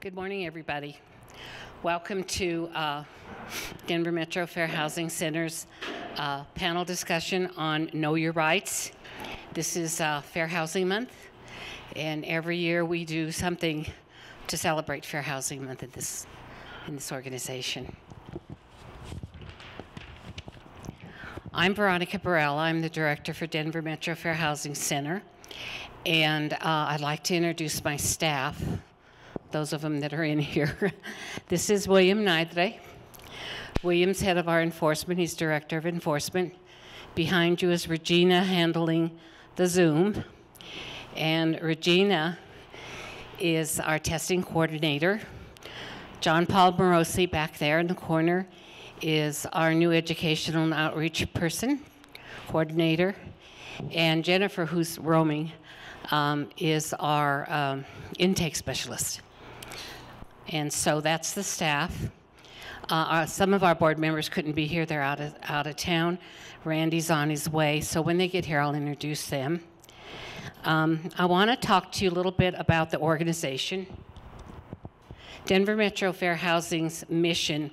Good morning, everybody. Welcome to Denver Metro Fair Housing Center's panel discussion on Know Your Rights. This is Fair Housing Month, and every year we do something to celebrate Fair Housing Month in this organization. I'm Veronica Burrell. I'm the director for Denver Metro Fair Housing Center, and I'd like to introduce my staff, those of them that are in here. This is William Nidre. William's head of our enforcement. He's director of enforcement. Behind you is Regina handling the Zoom. And Regina is our testing coordinator. John Paul Morosi back there in the corner is our new educational and outreach person, coordinator. And Jennifer, who's roaming, is our intake specialist. And so that's the staff. Some of our board members couldn't be here. They're out of town. Randy's on his way. So when they get here, I'll introduce them. I want to talk to you a little bit about the organization. Denver Metro Fair Housing's mission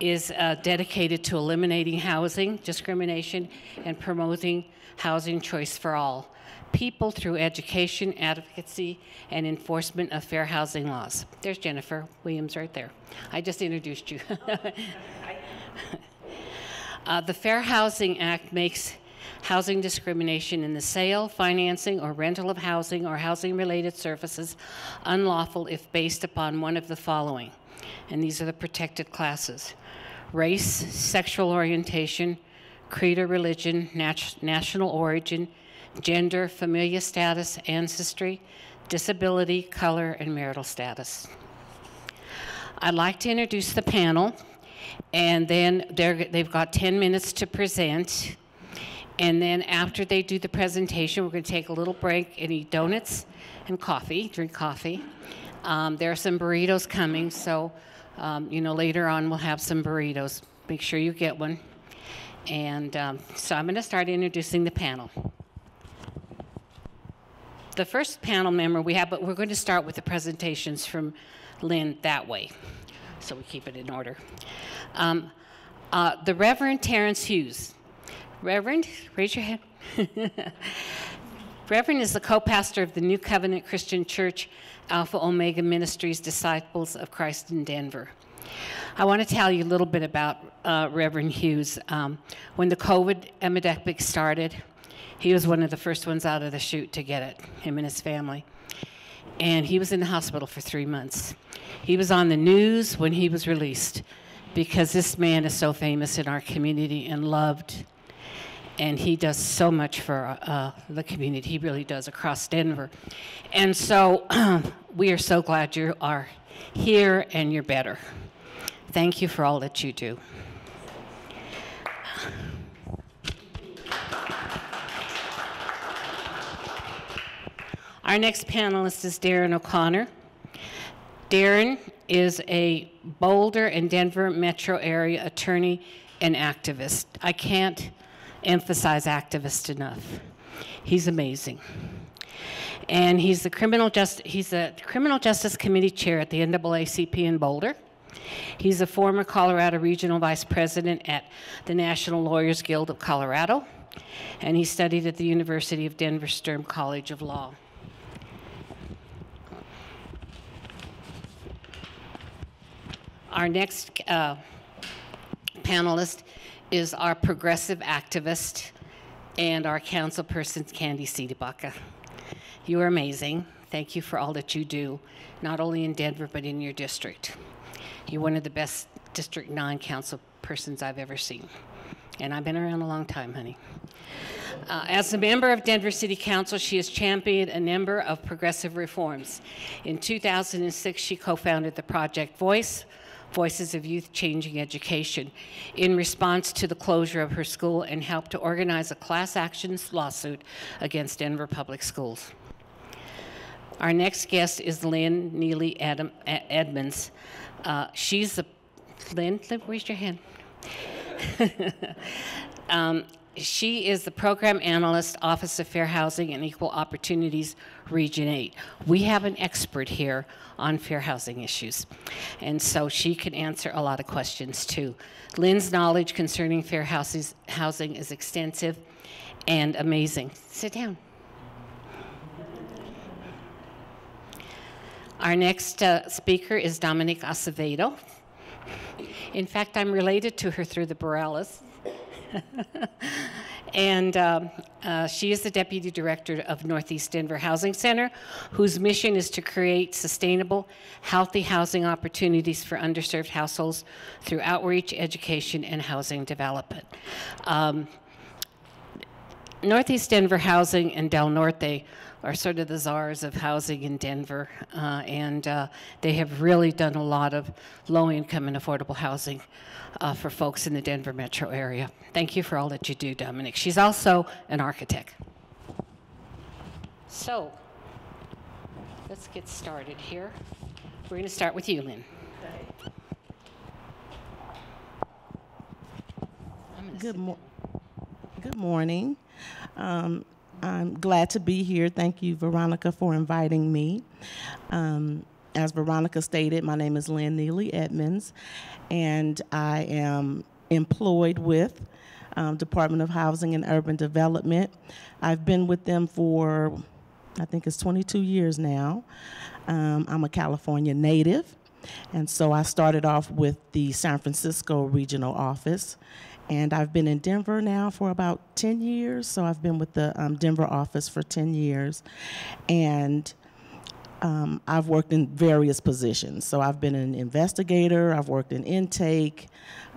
is dedicated to eliminating housing discrimination and promoting housing choice for all people through education, advocacy, and enforcement of fair housing laws. There's Jennifer Williams right there. I just introduced you. The Fair Housing Act makes housing discrimination in the sale, financing, or rental of housing or housing-related services unlawful if based upon one of the following. And these are the protected classes: race, sexual orientation, creed or religion, national origin, gender, familial status, ancestry, disability, color, and marital status. I'd like to introduce the panel, and then they've got 10 minutes to present. And then after they do the presentation, we're going to take a little break and eat donuts and coffee, drink coffee. There are some burritos coming, so later on we'll have some burritos. Make sure you get one. And so I'm going to start introducing the panel. The first panel member we have, but we're going to start with the presentations from Lynn that way, so we keep it in order. The Reverend Terrence Hughes. Reverend, raise your hand. Reverend is the co-pastor of the New Covenant Christian Church, Alpha Omega Ministries, Disciples of Christ in Denver. I want to tell you a little bit about Reverend Hughes. When the COVID epidemic started, he was one of the first ones out of the chute to get it, him and his family. And he was in the hospital for 3 months. He was on the news when he was released because this man is so famous in our community and loved. And he does so much for the community. He really does across Denver. And so we are so glad you are here and you're better. Thank you for all that you do. Our next panelist is Darren O'Connor. Darren is a Boulder and Denver metro area attorney and activist. I can't emphasize activist enough. He's amazing. And he's the Criminal Justice Committee chair at the NAACP in Boulder. He's a former Colorado Regional Vice President at the National Lawyers Guild of Colorado, and he studied at the University of Denver Sturm College of Law. Our next panelist is our progressive activist and our councilperson, Candy Cedebaka. You are amazing. Thank you for all that you do, not only in Denver, but in your district. You're one of the best District 9 council persons I've ever seen. And I've been around a long time, honey. As a member of Denver City Council, she has championed a number of progressive reforms. In 2006, she co-founded the Project Voices of Youth Changing Education, in response to the closure of her school, and helped to organize a class action lawsuit against Denver Public Schools. Our next guest is Lynn Neely Edmonds. Lynn, raise your hand. She is the Program Analyst, Office of Fair Housing and Equal Opportunities, Region 8. We have an expert here on fair housing issues, and so she can answer a lot of questions too. Lynn's knowledge concerning fair housing is extensive and amazing. Sit down. Our next speaker is Dominique Acevedo. In fact, I'm related to her through the Borellas. And she is the Deputy Director of Northeast Denver Housing Center, whose mission is to create sustainable, healthy housing opportunities for underserved households through outreach, education, and housing development. Northeast Denver Housing and Del Norte are sort of the czars of housing in Denver, and they have really done a lot of low-income and affordable housing for folks in the Denver metro area. Thank you for all that you do, Dominic. She's also an architect. So, let's get started here. We're going to start with you, Lynn. Good morning. I'm glad to be here. Thank you, Veronica, for inviting me. As Veronica stated, my name is Lynn Neely Edmonds, and I am employed with Department of Housing and Urban Development. I've been with them for, I think it's 22 years now. I'm a California native, and so I started off with the San Francisco Regional Office. And I've been in Denver now for about 10 years, so I've been with the Denver office for 10 years. And I've worked in various positions. So I've been an investigator, I've worked in intake,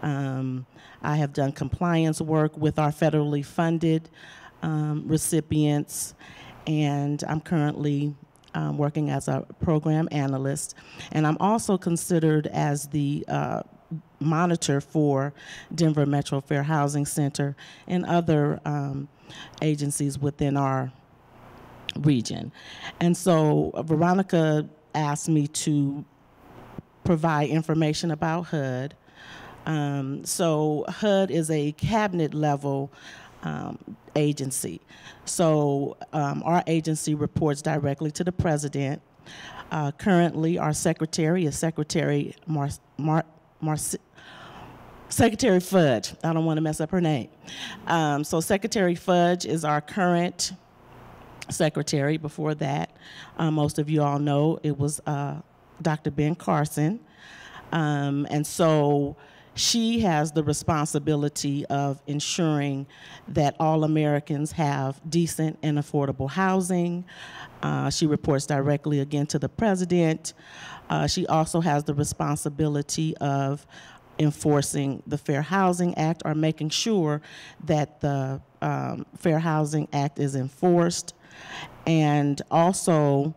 I have done compliance work with our federally funded recipients, and I'm currently working as a program analyst. And I'm also considered as the monitor for Denver Metro Fair Housing Center and other agencies within our region. And so Veronica asked me to provide information about HUD. So HUD is a cabinet level agency. So our agency reports directly to the president. Currently, our secretary is Secretary Secretary Fudge. I don't want to mess up her name. So Secretary Fudge is our current secretary. Before that, most of you all know it was Dr. Ben Carson. And so she has the responsibility of ensuring that all Americans have decent and affordable housing. She reports directly again to the president. She also has the responsibility of enforcing the Fair Housing Act, or making sure that the Fair Housing Act is enforced, and also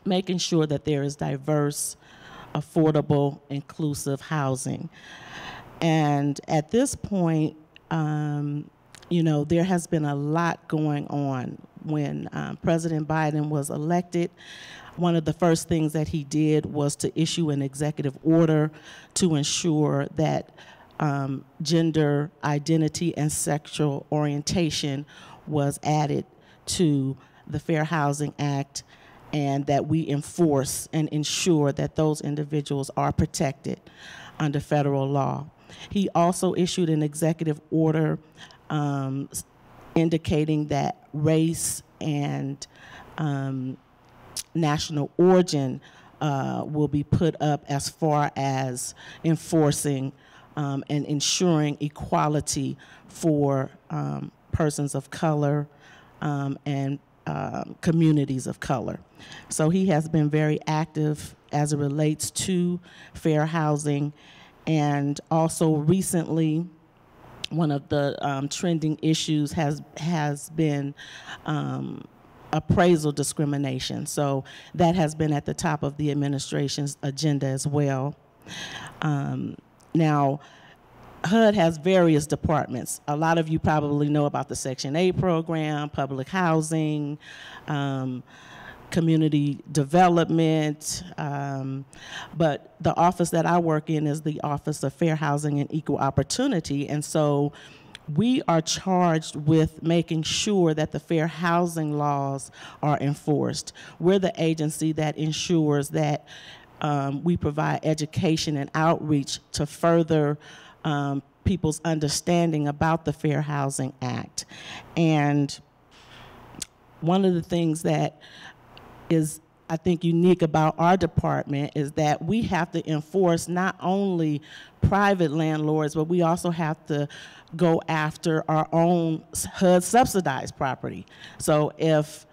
making sure that there is diverse, affordable, inclusive housing. And at this point, you know, there has been a lot going on. When President Biden was elected, one of the first things that he did was to issue an executive order to ensure that gender identity and sexual orientation was added to the Fair Housing Act, and that we enforce and ensure that those individuals are protected under federal law. He also issued an executive order indicating that race and national origin will be put up as far as enforcing and ensuring equality for persons of color and communities of color. So he has been very active as it relates to fair housing. And also recently, one of the trending issues has been appraisal discrimination. So that has been at the top of the administration's agenda as well. Now, HUD has various departments. A lot of you probably know about the Section 8 program, public housing, community development, but the office that I work in is the Office of Fair Housing and Equal Opportunity. And so we are charged with making sure that the fair housing laws are enforced. We're the agency that ensures that we provide education and outreach to further people's understanding about the Fair Housing Act. And one of the things that is, I think, unique about our department is that we have to enforce not only private landlords, but we also have to go after our own HUD subsidized property. So if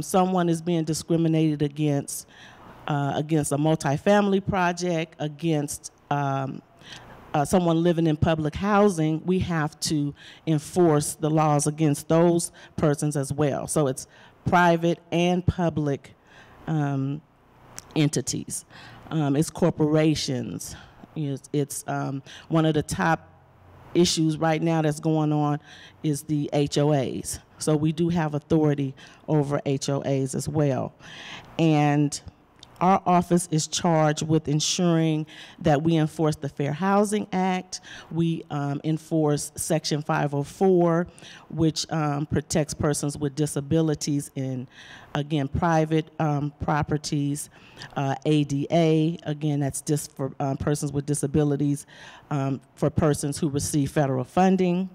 someone is being discriminated against a multifamily project, against someone living in public housing, we have to enforce the laws against those persons as well. So it's private and public entities. It's corporations. It's one of the top issues right now that's going on is the HOAs. So we do have authority over HOAs as well. And our office is charged with ensuring that we enforce the Fair Housing Act. We enforce Section 504, which protects persons with disabilities in, again, private properties. ADA, again, that's just for persons with disabilities, for persons who receive federal funding.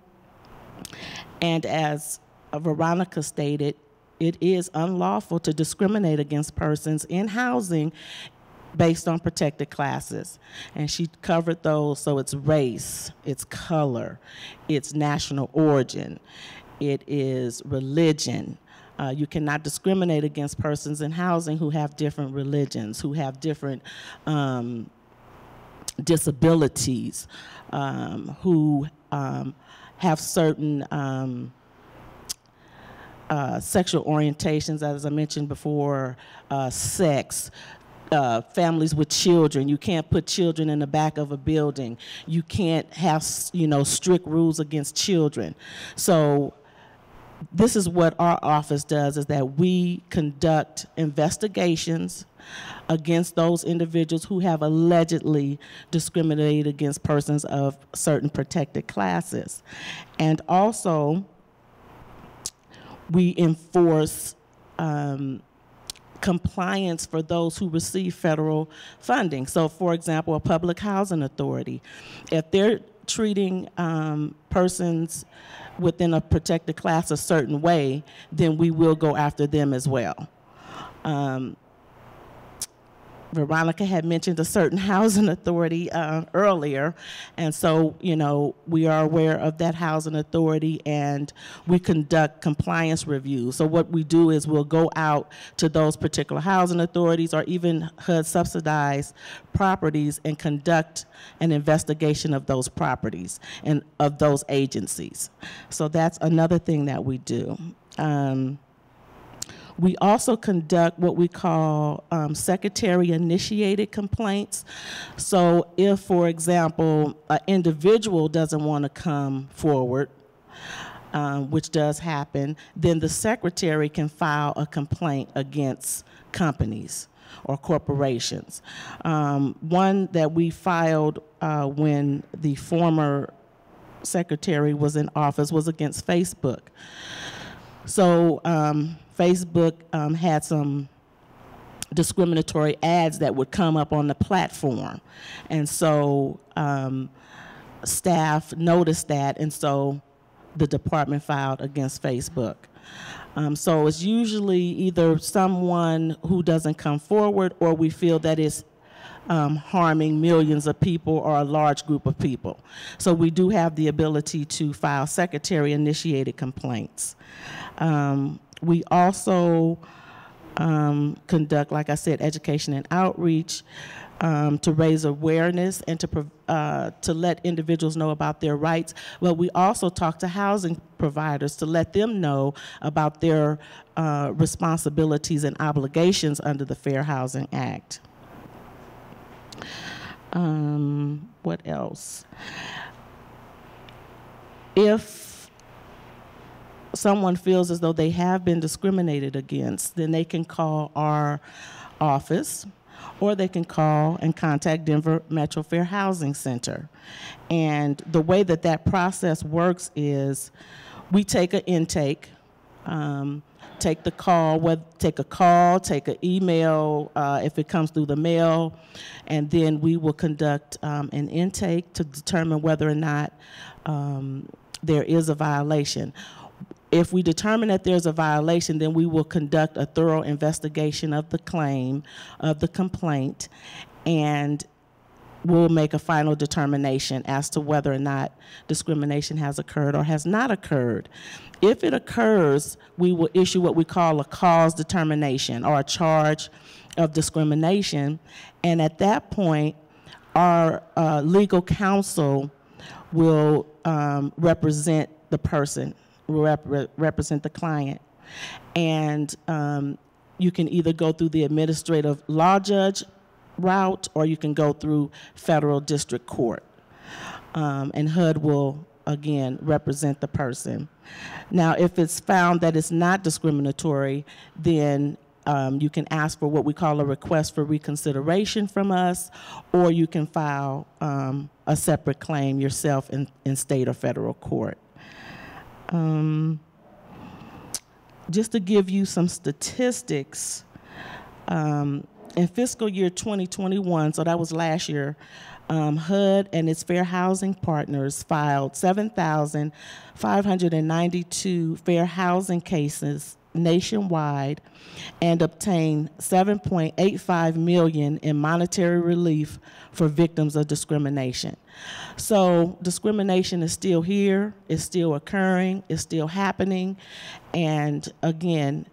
And as Veronica stated, it is unlawful to discriminate against persons in housing based on protected classes. And she covered those, so it's race, it's color, it's national origin, it is religion. You cannot discriminate against persons in housing who have different religions, who have different disabilities, who have certain sexual orientations, as I mentioned before, sex, families with children. You can't put children in the back of a building. You can't have, strict rules against children. So this is what our office does, is that we conduct investigations against those individuals who have allegedly discriminated against persons of certain protected classes. And also, we enforce compliance for those who receive federal funding. So, for example, a public housing authority, if they're treating persons within a protected class a certain way, then we will go after them as well. Veronica had mentioned a certain housing authority earlier, and so, we are aware of that housing authority, and we conduct compliance reviews. So what we do is we'll go out to those particular housing authorities or even HUD subsidized properties and conduct an investigation of those properties and of those agencies. So that's another thing that we do. We also conduct what we call secretary-initiated complaints. So if, for example, an individual doesn't want to come forward, which does happen, then the secretary can file a complaint against companies or corporations. One that we filed when the former secretary was in office was against Facebook. So Facebook had some discriminatory ads that would come up on the platform. And so staff noticed that, and so the department filed against Facebook. So it's usually either someone who doesn't come forward, or we feel that it's harming millions of people or a large group of people. So we do have the ability to file secretary-initiated complaints. We also conduct, like I said, education and outreach to raise awareness and to let individuals know about their rights. But we also talk to housing providers to let them know about their responsibilities and obligations under the Fair Housing Act. What else? If someone feels as though they have been discriminated against, then they can call our office. or they can call and contact Denver Metro Fair Housing Center. And the way that that process works is we take an intake, take the call, take an email if it comes through the mail, and then we will conduct an intake to determine whether or not there is a violation. If we determine that there's a violation, then we will conduct a thorough investigation of the claim, of the complaint, and we'll make a final determination as to whether or not discrimination has occurred or has not occurred. If it occurs, we will issue what we call a cause determination or a charge of discrimination, and at that point, our legal counsel will represent the person, represent the client. And you can either go through the administrative law judge route or you can go through federal district court. And HUD will, again, represent the person. Now, if it's found that it's not discriminatory, then you can ask for what we call a request for reconsideration from us, or you can file a separate claim yourself in state or federal court. Just to give you some statistics, in fiscal year 2021, so that was last year, HUD and its fair housing partners filed 7,592 fair housing cases nationwide and obtained $7.85 million in monetary relief for victims of discrimination. So discrimination is still here, it's still occurring, it's still happening, and again,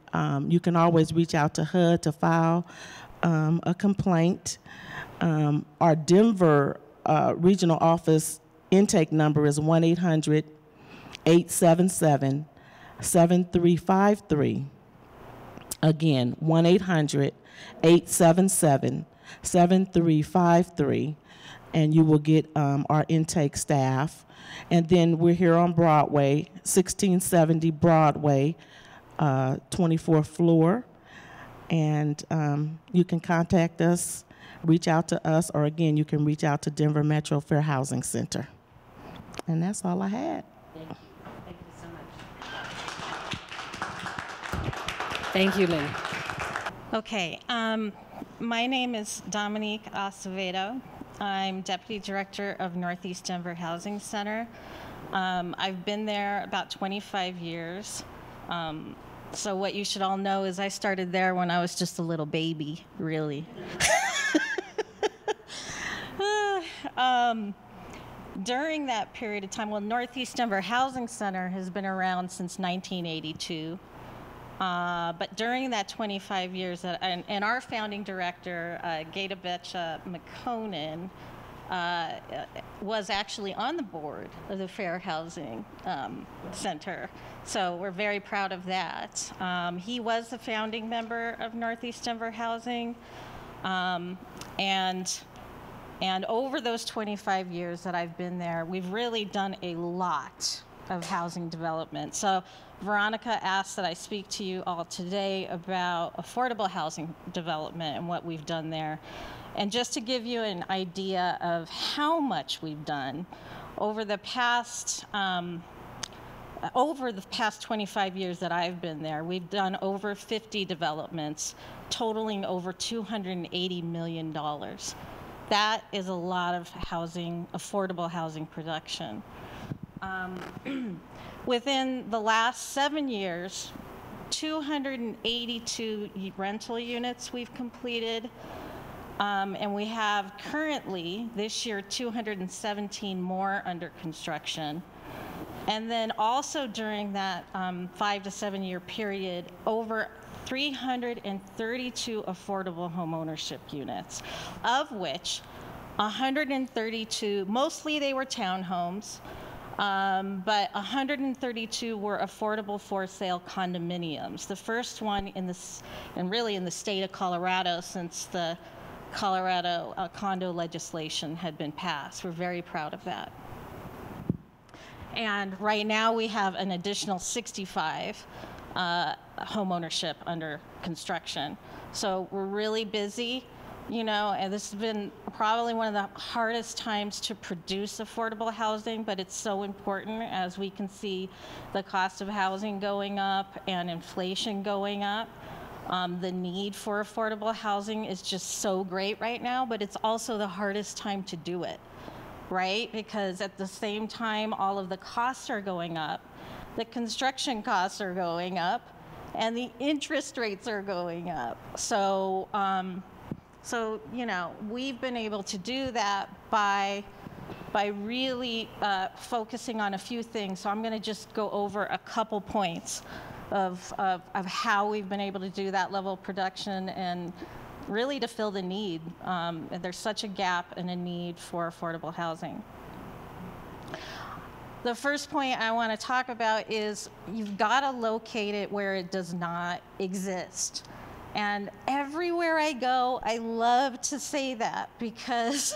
you can always reach out to HUD to file a complaint. Our Denver regional office intake number is 1-800-877-7353. Again, 1-800-877-7353, and you will get our intake staff. And then we're here on Broadway, 1670 Broadway, 24th floor. And you can contact us, reach out to us, or again, you can reach out to Denver Metro Fair Housing Center. And that's all I had. Thank you. Thank you so much. Thank you, Lynn. Okay, my name is Dominique Acevedo. I'm Deputy Director of Northeast Denver Housing Center. I've been there about 25 years. So what you should all know is I started there when I was just a little baby, really. During that period of time, well, Northeast Denver Housing Center has been around since 1982. But during that 25 years, and our founding director, Gata Betcha McConan, was actually on the board of the Fair Housing Center. So we're very proud of that. He was the founding member of Northeast Denver Housing. And over those 25 years that I've been there, we've really done a lot of housing development. So Veronica asked that I speak to you all today about affordable housing development and what we've done there. And just to give you an idea of how much we've done, over the past 25 years that I've been there, we've done over 50 developments, totaling over $280 million. That is a lot of housing, affordable housing production. Within the last 7 years, 282 rental units we've completed. And we have currently, this year, 217 more under construction. And then also during that 5 to 7 year period, over 332 affordable homeownership units, of which 132, mostly they were townhomes, but 132 were affordable for sale condominiums. The first one in this, and really in the state of Colorado, since the Colorado condo legislation had been passed. We're very proud of that. And right now we have an additional 65 homeownership under construction. So we're really busy. you know, and this has been probably one of the hardest times to produce affordable housing, but it's so important as we can see the cost of housing going up and inflation going up. The need for affordable housing is just so great right now, but it's also the hardest time to do it, right? Because at the same time, all of the costs are going up, the construction costs are going up, and the interest rates are going up. So, you know, we've been able to do that by really focusing on a few things. So I'm going to just go over a couple points of how we've been able to do that level of production and really to fill the need. There's such a gap and a need for affordable housing. The first point I want to talk about is you've got to locate it where it does not exist. And everywhere I go, I love to say that because,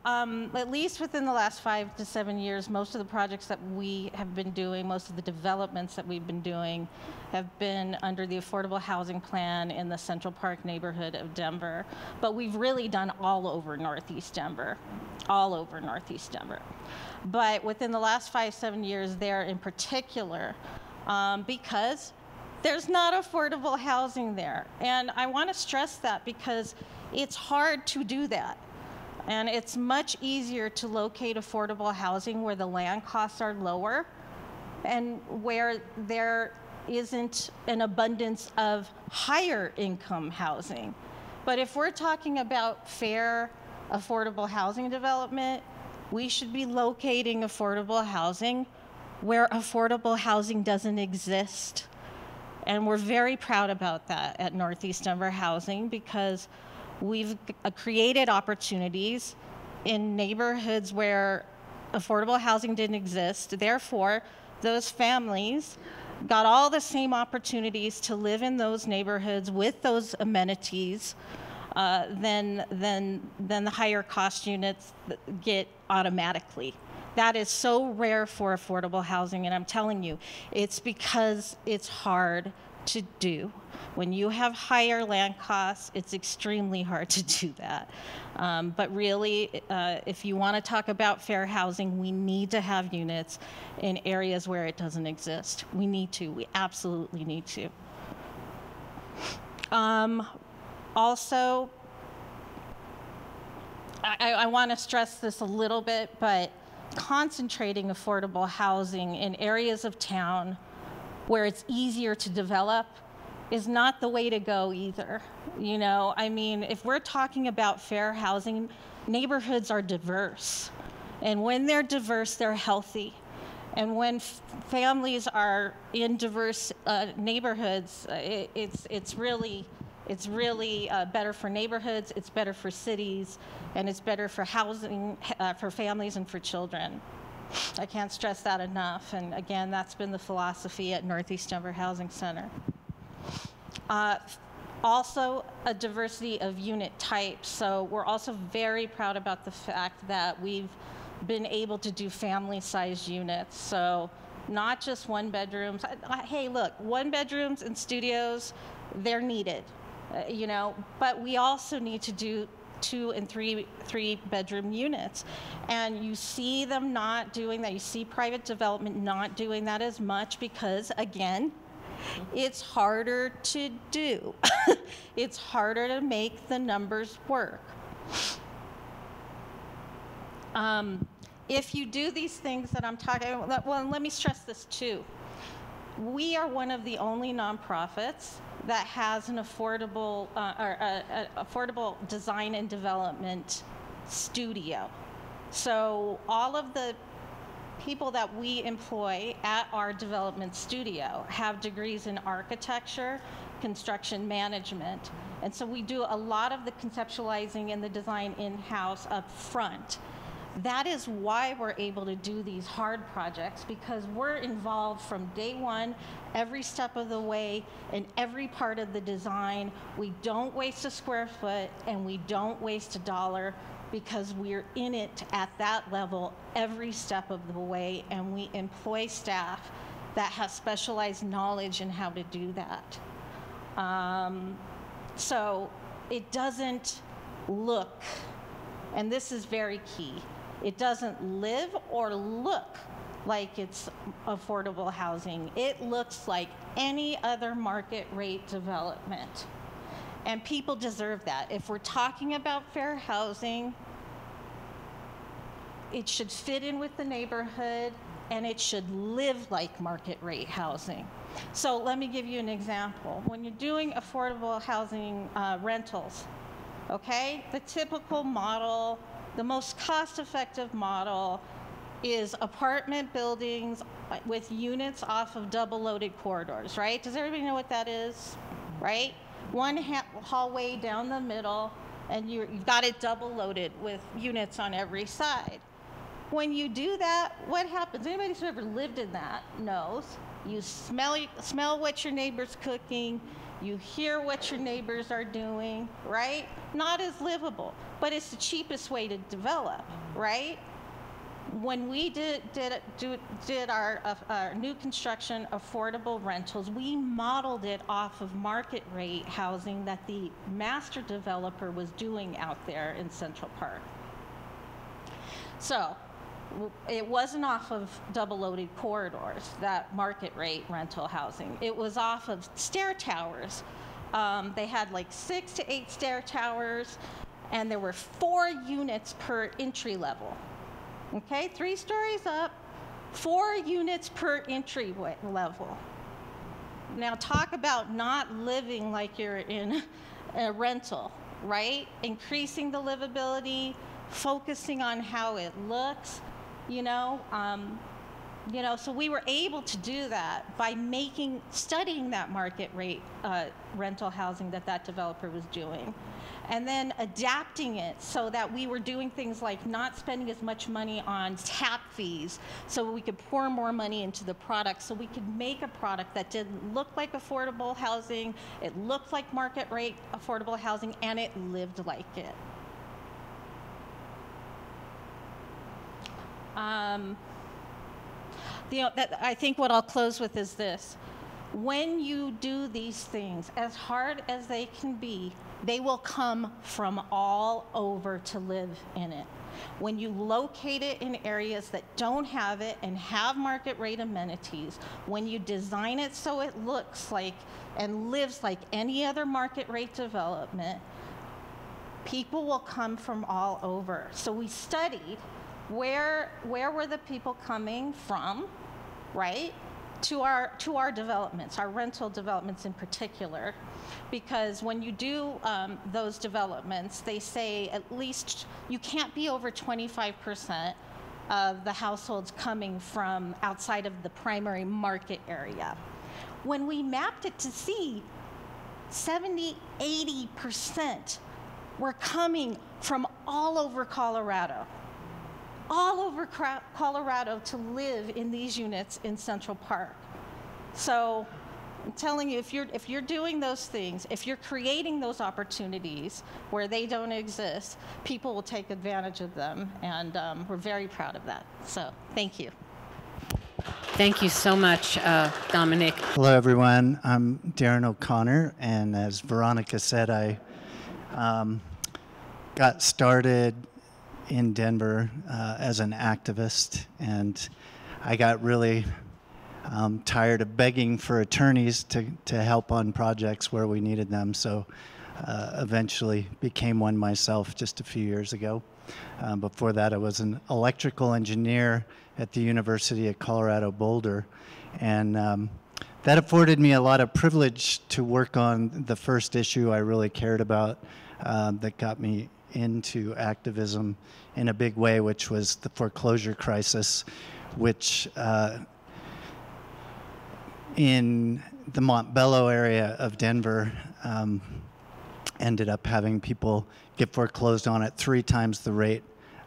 at least within the last 5 to 7 years, most of the projects that we have been doing, most of the developments that we've been doing have been under the Affordable Housing Plan in the Central Park neighborhood of Denver. But we've really done all over Northeast Denver, all over Northeast Denver. But within the last 5, 7 years there in particular, because there's not affordable housing there. And I want to stress that because it's hard to do that. And it's much easier to locate affordable housing where the land costs are lower and where there isn't an abundance of higher income housing. But if we're talking about fair, affordable housing development, we should be locating affordable housing where affordable housing doesn't exist. And we're very proud about that at Northeast Denver Housing because we've created opportunities in neighborhoods where affordable housing didn't exist. Therefore, those families got all the same opportunities to live in those neighborhoods with those amenities than the higher cost units get automatically. That is so rare for affordable housing, and I'm telling you, it's because it's hard to do. When you have higher land costs, it's extremely hard to do that. But really, if you want to talk about fair housing, we need to have units in areas where it doesn't exist. We need to. We absolutely need to. Also, I want to stress this a little bit, but concentrating affordable housing in areas of town where it's easier to develop is not the way to go either. You know, I mean, if we're talking about fair housing, neighborhoods are diverse. And when they're diverse, they're healthy. And when families are in diverse neighborhoods, it's really better for neighborhoods, it's better for cities, and it's better for housing, for families and for children. I can't stress that enough. And again, that's been the philosophy at Northeast Denver Housing Center. Also, a diversity of unit types. So we're also very proud about the fact that we've been able to do family-sized units. So not just one bedrooms. Hey, look, one bedrooms and studios, they're needed, you know, but we also need to do 2 and 3 bedroom units. And you see them not doing that. You see private development not doing that as much because, again, it's harder to do. It's harder to make the numbers work. If you do these things that I'm talking about, well, let me stress this too. We are one of the only nonprofits that has an affordable design and development studio. So all of the people that we employ at our development studio have degrees in architecture, construction management. And so we do a lot of the conceptualizing and the design in-house up front. That is why we're able to do these hard projects, because we're involved from day one, every step of the way, in every part of the design. We don't waste a square foot and we don't waste a dollar, because we're in it at that level every step of the way, and we employ staff that has specialized knowledge in how to do that. So it doesn't look, and this is very key, it doesn't live or look like it's affordable housing. It looks like any other market rate development. And people deserve that. If we're talking about fair housing, it should fit in with the neighborhood, and it should live like market rate housing. So let me give you an example. When you're doing affordable housing rentals, okay, the typical model, the most cost-effective model is apartment buildings with units off of double-loaded corridors, right? Does everybody know what that is, right? One hallway down the middle, and you've got it double-loaded with units on every side. When you do that, what happens? Anybody who's ever lived in that knows. You smell what your neighbor's cooking, you hear what your neighbors are doing, right? Not as livable, but it's the cheapest way to develop, right? When we did our new construction affordable rentals, we modeled it off of market rate housing that the master developer was doing out there in Central Park. So it wasn't off of double-loaded corridors, that market rate rental housing. It was off of stair towers. They had like 6 to 8 stair towers, and there were 4 units per entry level. Okay, 3 stories up, 4 units per entry level. Now talk about not living like you're in a rental, right? Increasing the livability, focusing on how it looks, so we were able to do that by studying that market rate rental housing that developer was doing, and then adapting it so that we were doing things like not spending as much money on tap fees, so we could pour more money into the product, so we could make a product that didn't look like affordable housing, it looked like market rate affordable housing, and it lived like it. I think what I'll close with is this. When you do these things, as hard as they can be, they will come from all over to live in it. When you locate it in areas that don't have it and have market rate amenities, when you design it so it looks like and lives like any other market rate development, people will come from all over. So we studied where were the people coming from, right, to our developments, our rental developments in particular, because when you do those developments, they say at least you can't be over 25% of the households coming from outside of the primary market area. When we mapped it to see, 70, 80% were coming from all over Colorado. All over Colorado to live in these units in Central Park. So I'm telling you, if you're doing those things, if you're creating those opportunities where they don't exist, people will take advantage of them, and we're very proud of that. So thank you. Thank you so much, Dominic. Hello, everyone. I'm Darren O'Connor, and as Veronica said, I got started in Denver as an activist, and I got really tired of begging for attorneys to help on projects where we needed them, so eventually became one myself just a few years ago. Before that, I was an electrical engineer at the University of Colorado Boulder, and that afforded me a lot of privilege to work on the first issue I really cared about that got me into activism in a big way, which was the foreclosure crisis, which in the Montbello area of Denver ended up having people get foreclosed on at 3 times the rate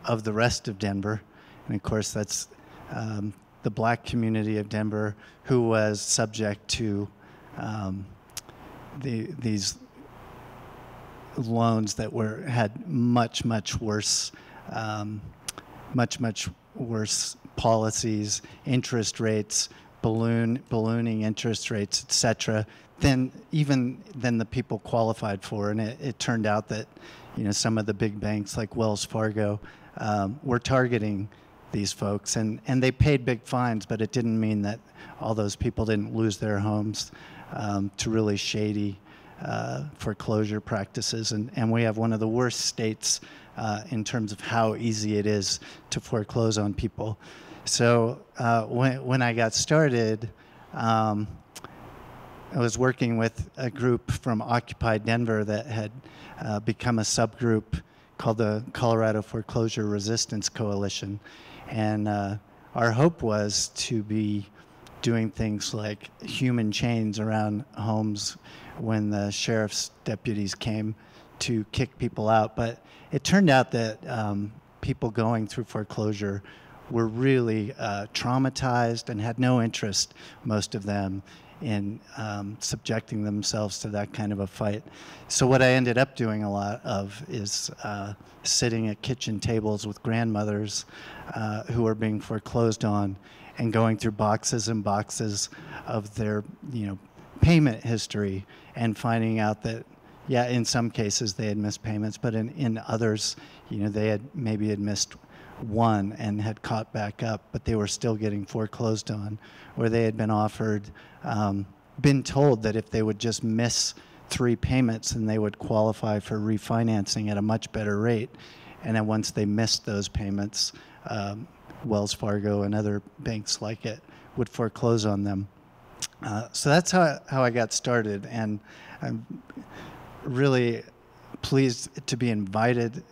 of the rest of Denver. And of course, that's the black community of Denver who was subject to these loans that had much worse policies, interest rates, ballooning interest rates, et cetera, than the people qualified for. And it turned out that, some of the big banks like Wells Fargo were targeting these folks, and they paid big fines, but it didn't mean that all those people didn't lose their homes to really shady foreclosure practices. And we have one of the worst states in terms of how easy it is to foreclose on people. So when I got started, I was working with a group from Occupy Denver that had become a subgroup called the Colorado Foreclosure Resistance Coalition. And our hope was to be doing things like human chains around homes when the sheriff's deputies came to kick people out. But it turned out that people going through foreclosure were really traumatized and had no interest, most of them, in subjecting themselves to that kind of a fight. So what I ended up doing a lot of is sitting at kitchen tables with grandmothers who are being foreclosed on and going through boxes and boxes of their payment history and finding out that, yeah, in some cases they had missed payments, but in others, they had missed one and had caught back up, but they were still getting foreclosed on, or they had been offered, been told that if they would just miss 3 payments, then they would qualify for refinancing at a much better rate. And then once they missed those payments, Wells Fargo and other banks like it would foreclose on them. So that's how I got started, and I'm really pleased to be invited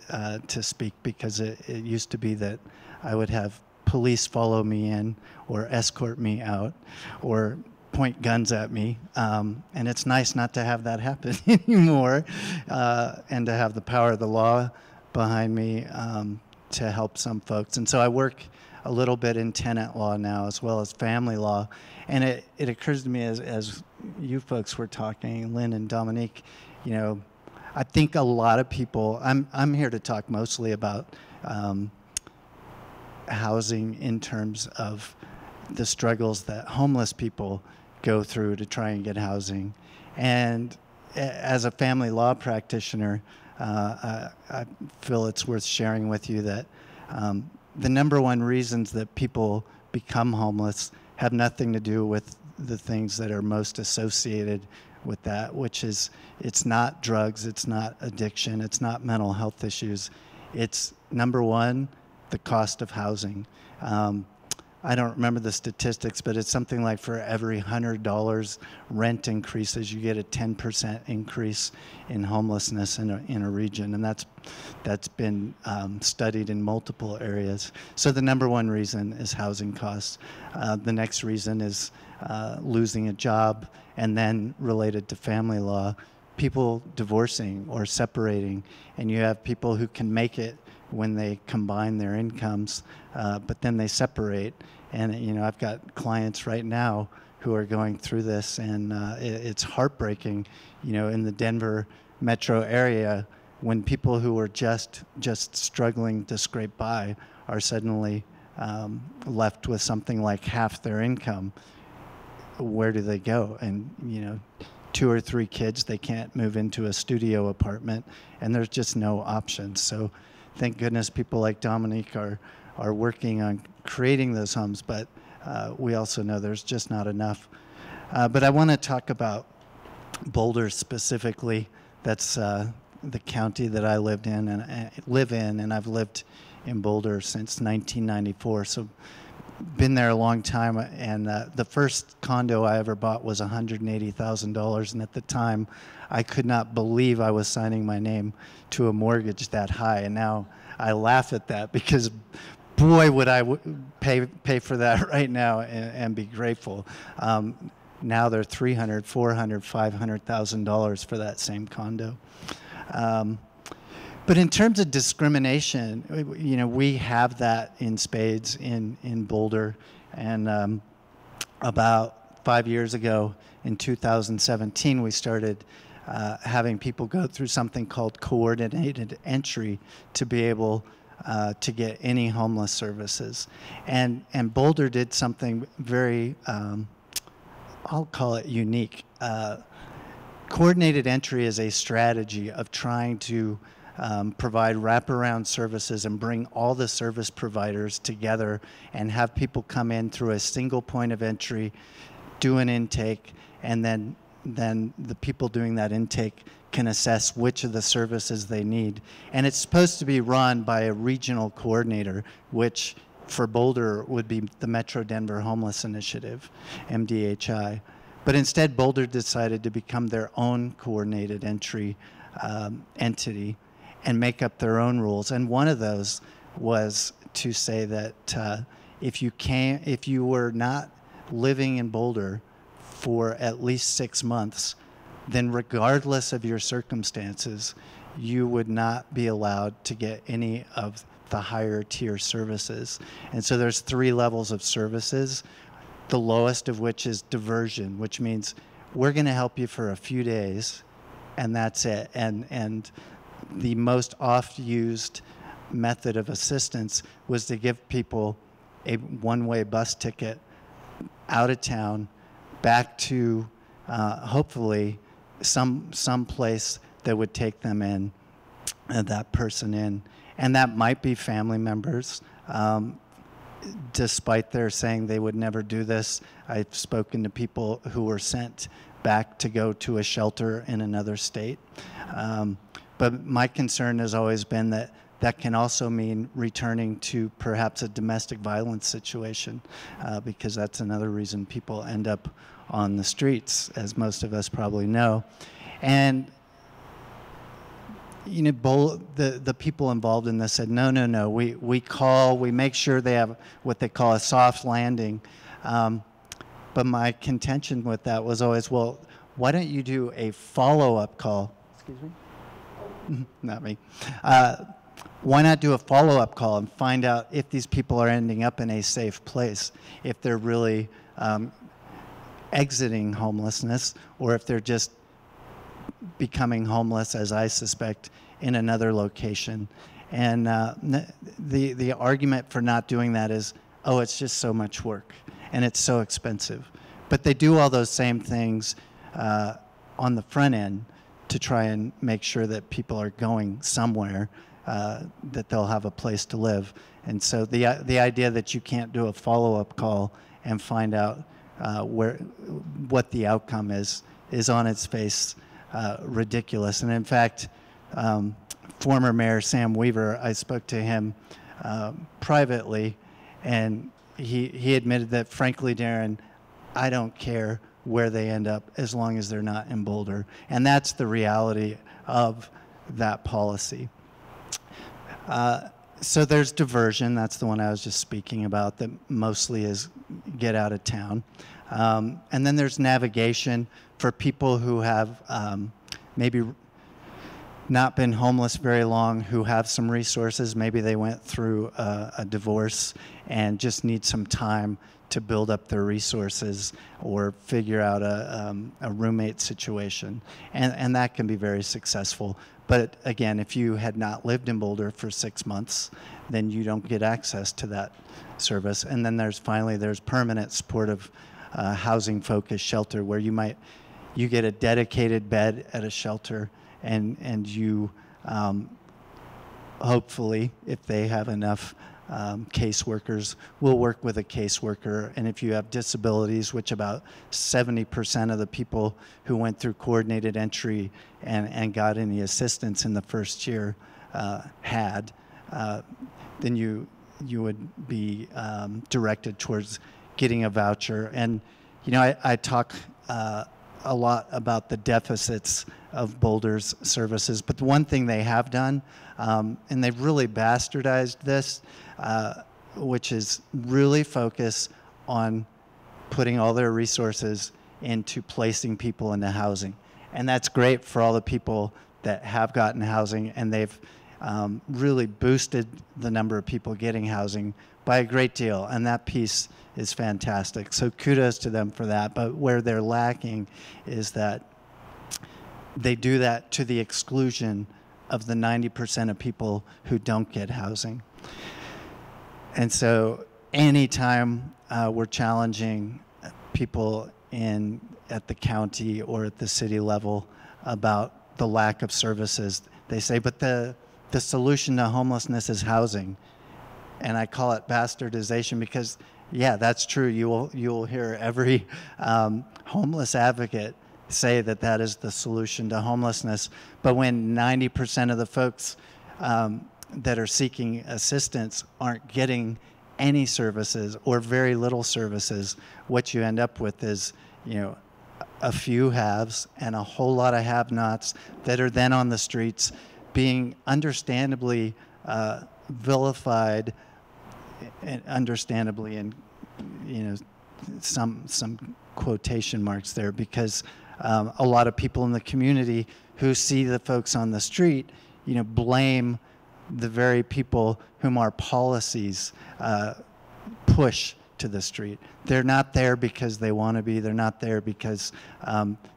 to speak, because it used to be that I would have police follow me in or escort me out or point guns at me. And it's nice not to have that happen anymore, and to have the power of the law behind me to help some folks. And so I work a little bit in tenant law now, as well as family law. And it occurs to me as you folks were talking, Lynn and Dominique, I think a lot of people, I'm here to talk mostly about housing in terms of the struggles that homeless people go through to try and get housing. And as a family law practitioner, I feel it's worth sharing with you that the number one reasons that people become homeless have nothing to do with the things that are most associated with that, which is, it's not drugs, it's not addiction, it's not mental health issues. It's, number one, the cost of housing. I don't remember the statistics, but it's something like for every $100 rent increases, you get a 10% increase in homelessness in a region, and that's been studied in multiple areas. So the number one reason is housing costs. The next reason is losing a job, and then related to family law, people divorcing or separating, and you have people who can make it when they combine their incomes, but then they separate. And I've got clients right now who are going through this, and it's heartbreaking. In the Denver metro area, when people who were just struggling to scrape by are suddenly left with something like half their income, where do they go? And 2 or 3 kids, they can't move into a studio apartment, and there's just no options. So thank goodness people like Dominique are working on creating those homes, but we also know there's just not enough. But I want to talk about Boulder specifically. That's the county that I live in, and I've lived in Boulder since 1994. So been there a long time, and the first condo I ever bought was $180,000, and at the time I could not believe I was signing my name to a mortgage that high, and now I laugh at that, because boy, would I pay for that right now and be grateful. Now they're $300,000, $400,000, $500,000 for that same condo. But in terms of discrimination, we have that in spades in Boulder. And about 5 years ago, in 2017, we started having people go through something called coordinated entry to be able to get any homeless services. And Boulder did something very, I'll call it unique. Coordinated entry is a strategy of trying to provide wraparound services and bring all the service providers together and have people come in through a single point of entry, do an intake, and then the people doing that intake can assess which of the services they need. And it's supposed to be run by a regional coordinator, which for Boulder would be the Metro Denver Homeless Initiative, MDHI. But instead, Boulder decided to become their own coordinated entry entity and make up their own rules. And one of those was to say that if you were not living in Boulder for at least 6 months, then regardless of your circumstances, you would not be allowed to get any of the higher tier services. And so there's 3 levels of services, the lowest of which is diversion, which means we're going to help you for a few days, and that's it. And the most oft-used method of assistance was to give people a one-way bus ticket out of town back to hopefully some place that would take them in, that person in. And that might be family members. Despite their saying they would never do this, I've spoken to people who were sent back to go to a shelter in another state. But my concern has always been that that can also mean returning to perhaps a domestic violence situation, because that's another reason people end up on the streets, as most of us probably know. And you know, the people involved in this said, no, we make sure they have what they call a soft landing. But my contention with that was always, well, why don't you do a follow-up call? Excuse me? Not me. Why not do a follow-up call and find out if these people are ending up in a safe place, if they're really exiting homelessness, or if they're just becoming homeless, as I suspect, in another location. And the argument for not doing that is, oh, it's just so much work and it's so expensive. But they do all those same things on the front end to try and make sure that people are going somewhere, that they'll have a place to live. And so the idea that you can't do a follow-up call and find out what the outcome is on its face ridiculous. And in fact, former Mayor Sam Weaver, I spoke to him privately, and he admitted that, frankly, Darren, I don't care where they end up as long as they're not in Boulder. And that's the reality of that policy. So there's diversion. That's the one I was just speaking about, that mostly is get out of town. And then there's navigation for people who have maybe not been homeless very long, who have some resources. Maybe they went through a divorce and just need some time to build up their resources or figure out a roommate situation. And that can be very successful. But again, if you had not lived in Boulder for 6 months, then you don't get access to that service. And then there's permanent supportive housing-focused shelter, where you get a dedicated bed at a shelter, and you hopefully, if they have enough caseworkers, will work with a caseworker. And if you have disabilities, which about 70% of the people who went through coordinated entry and got any assistance in the first year had, then you would be directed towards getting a voucher. And you know, I talk a lot about the deficits of Boulder's services, but the one thing they have done, and they've really bastardized this, which is really focus on putting all their resources into placing people into housing. And that's great for all the people that have gotten housing, and they've really boosted the number of people getting housing by a great deal, and that piece is fantastic. So kudos to them for that. But where they're lacking is that they do that to the exclusion of the 90% of people who don't get housing. And so anytime we're challenging people at the county or at the city level about the lack of services, they say, but the solution to homelessness is housing. And I call it bastardization because, yeah, that's true. You will hear every homeless advocate say that that is the solution to homelessness. But when 90% of the folks that are seeking assistance aren't getting any services or very little services, what you end up with is, a few haves and a whole lot of have-nots that are then on the streets being understandably vilified, and understandably, and some quotation marks there, because a lot of people in the community who see the folks on the street, blame the very people whom our policies push to the street. They're not there because they want to be. They're not there because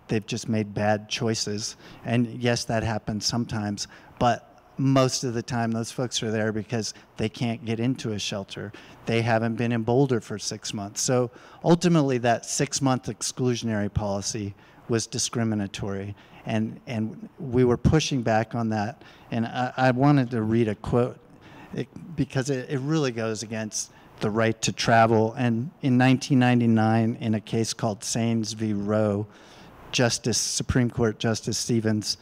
they've just made bad choices. And yes, that happens sometimes, but most of the time those folks are there because they can't get into a shelter. They haven't been in Boulder for 6 months. So ultimately that 6-month exclusionary policy was discriminatory. And we were pushing back on that. And I wanted to read a quote because it really goes against the right to travel. And in 1999, in a case called Saines v. Roe, Supreme Court Justice Stevens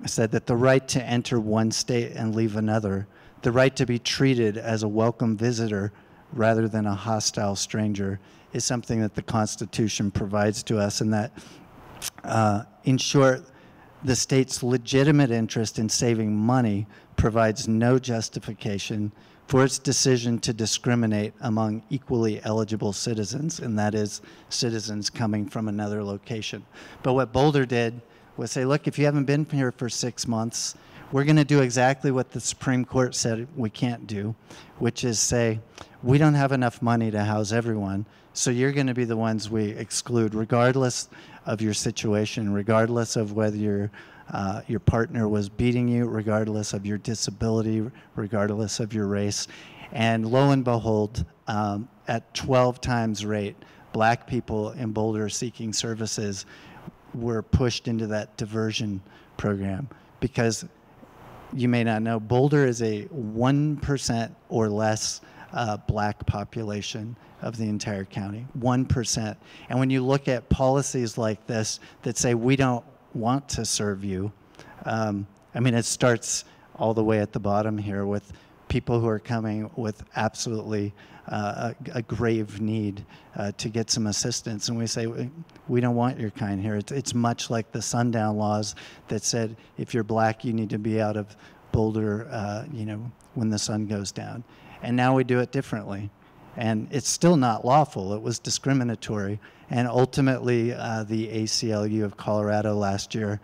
said that the right to enter one state and leave another, the right to be treated as a welcome visitor rather than a hostile stranger, is something that the Constitution provides to us, and that, in short, the state's legitimate interest in saving money provides no justification for its decision to discriminate among equally eligible citizens, and that is citizens coming from another location. But what Boulder did was say, look, if you haven't been here for 6 months, we're going to do exactly what the Supreme Court said we can't do, which is say, we don't have enough money to house everyone, so you're going to be the ones we exclude, regardless of your situation, regardless of whether your partner was beating you, regardless of your disability, regardless of your race. And lo and behold, at 12 times rate, black people in Boulder seeking services were pushed into that diversion program, because you may not know, Boulder is a 1% or less black population of the entire county, 1%. And when you look at policies like this that say we don't want to serve you, it starts all the way at the bottom here with people who are coming with absolutely a grave need to get some assistance, and we say we don't want your kind here. It's much like the sundown laws that said if you're black you need to be out of Boulder when the sun goes down. And now we do it differently, and it's still not lawful. It was discriminatory, and ultimately the ACLU of Colorado last year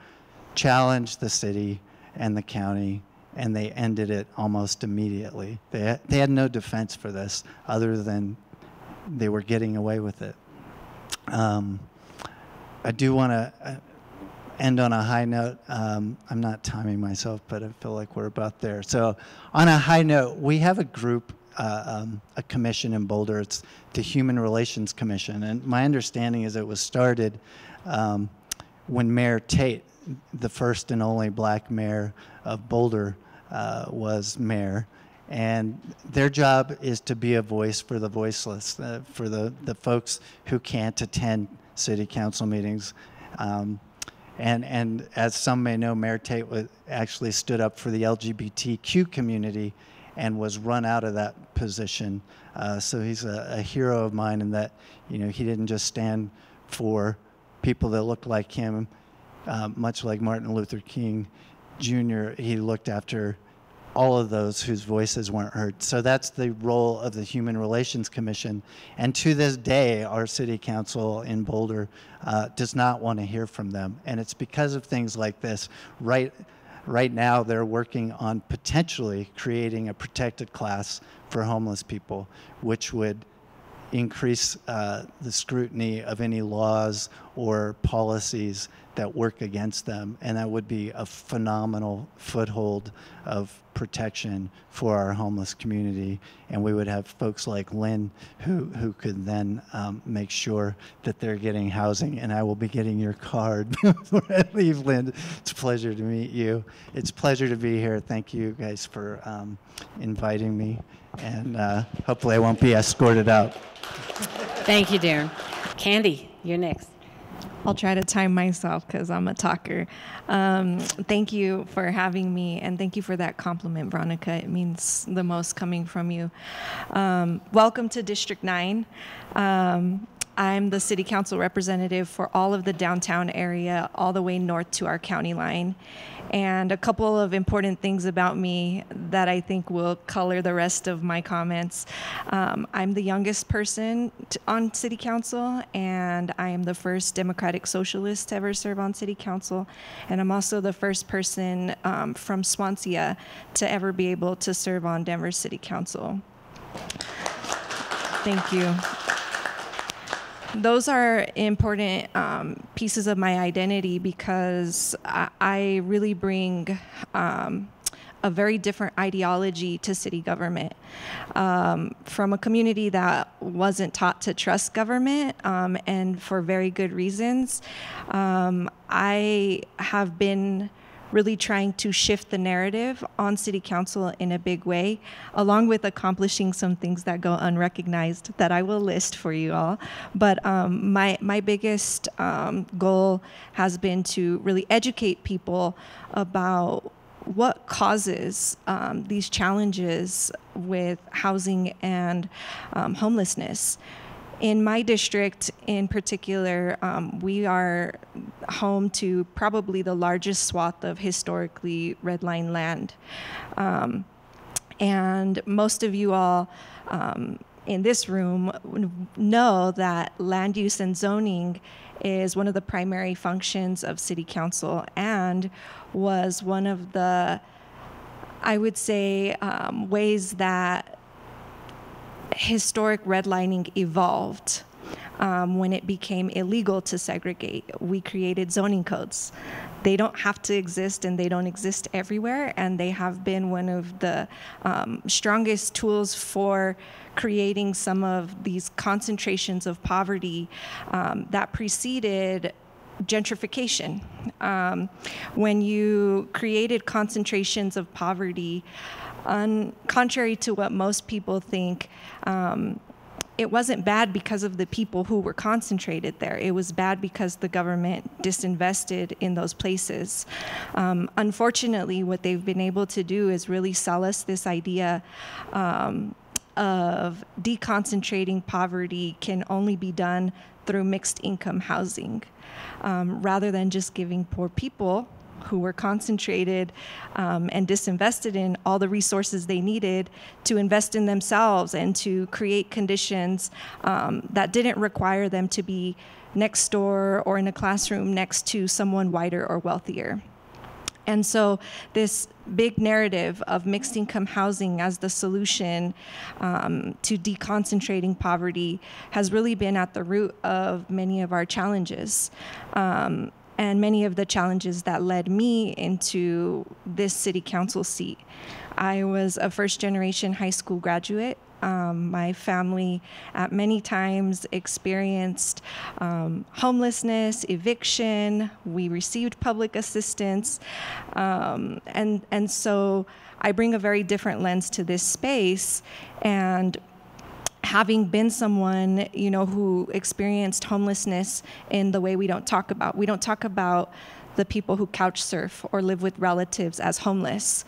challenged the city and the county, and they ended it almost immediately. They had no defense for this other than they were getting away with it. I do want to end on a high note. I'm not timing myself, but I feel like we're about there. So on a high note, we have a group, a commission in Boulder. It's the Human Relations Commission. And my understanding is it was started when Mayor Tate, the first and only black mayor of Boulder, was mayor. And their job is to be a voice for the voiceless, for the folks who can't attend city council meetings. And as some may know, Mayor Tate actually stood up for the LGBTQ community and was run out of that position. So he's a hero of mine in that, he didn't just stand for people that looked like him, much like Martin Luther King Jr. He looked after all of those whose voices weren't heard. So that's the role of the Human Relations Commission. And to this day, our city council in Boulder does not want to hear from them. And it's because of things like this. Right now, they're working on potentially creating a protected class for homeless people, which would increase the scrutiny of any laws or policies that work against them, and that would be a phenomenal foothold of protection for our homeless community. And we would have folks like Lynn who could then make sure that they're getting housing. And I will be getting your card before I leave, Lynn. It's a pleasure to meet you. It's a pleasure to be here. Thank you guys for inviting me, and hopefully I won't be escorted out. Thank you, Darren. Candy, you're next. I'll try to time myself because I'm a talker. Thank you for having me, and thank you for that compliment, Veronica. It means the most coming from you. Welcome to District 9. I'm the city council representative for all of the downtown area, all the way north to our county line. And a couple of important things about me that I think will color the rest of my comments. I'm the youngest person on city council, and I am the first Democratic Socialist to ever serve on city council. And I'm also the first person from Swansea to ever be able to serve on Denver City Council. Thank you. Those are important pieces of my identity because I really bring a very different ideology to city government. From a community that wasn't taught to trust government, and for very good reasons, I have been really trying to shift the narrative on city council in a big way, along with accomplishing some things that go unrecognized that I will list for you all. But my biggest goal has been to really educate people about what causes these challenges with housing and homelessness. In my district in particular, we are home to probably the largest swath of historically redlined land. And most of you all in this room know that land use and zoning is one of the primary functions of city council and was one of the, I would say, ways that historic redlining evolved. When it became illegal to segregate, we created zoning codes. They don't have to exist, and they don't exist everywhere, and they have been one of the strongest tools for creating some of these concentrations of poverty that preceded gentrification. When you created concentrations of poverty, contrary to what most people think, it wasn't bad because of the people who were concentrated there. It was bad because the government disinvested in those places. Unfortunately, what they've been able to do is really sell us this idea of deconcentrating poverty can only be done through mixed income housing, rather than just giving poor people who were concentrated and disinvested in all the resources they needed to invest in themselves and to create conditions that didn't require them to be next door or in a classroom next to someone whiter or wealthier. And so this big narrative of mixed income housing as the solution to deconcentrating poverty has really been at the root of many of our challenges. And many of the challenges that led me into this city council seat. I was a first-generation high school graduate. My family at many times experienced homelessness, eviction. We received public assistance. And so I bring a very different lens to this space. And having been someone, you know, who experienced homelessness in the way we don't talk about the people who couch surf or live with relatives as homeless.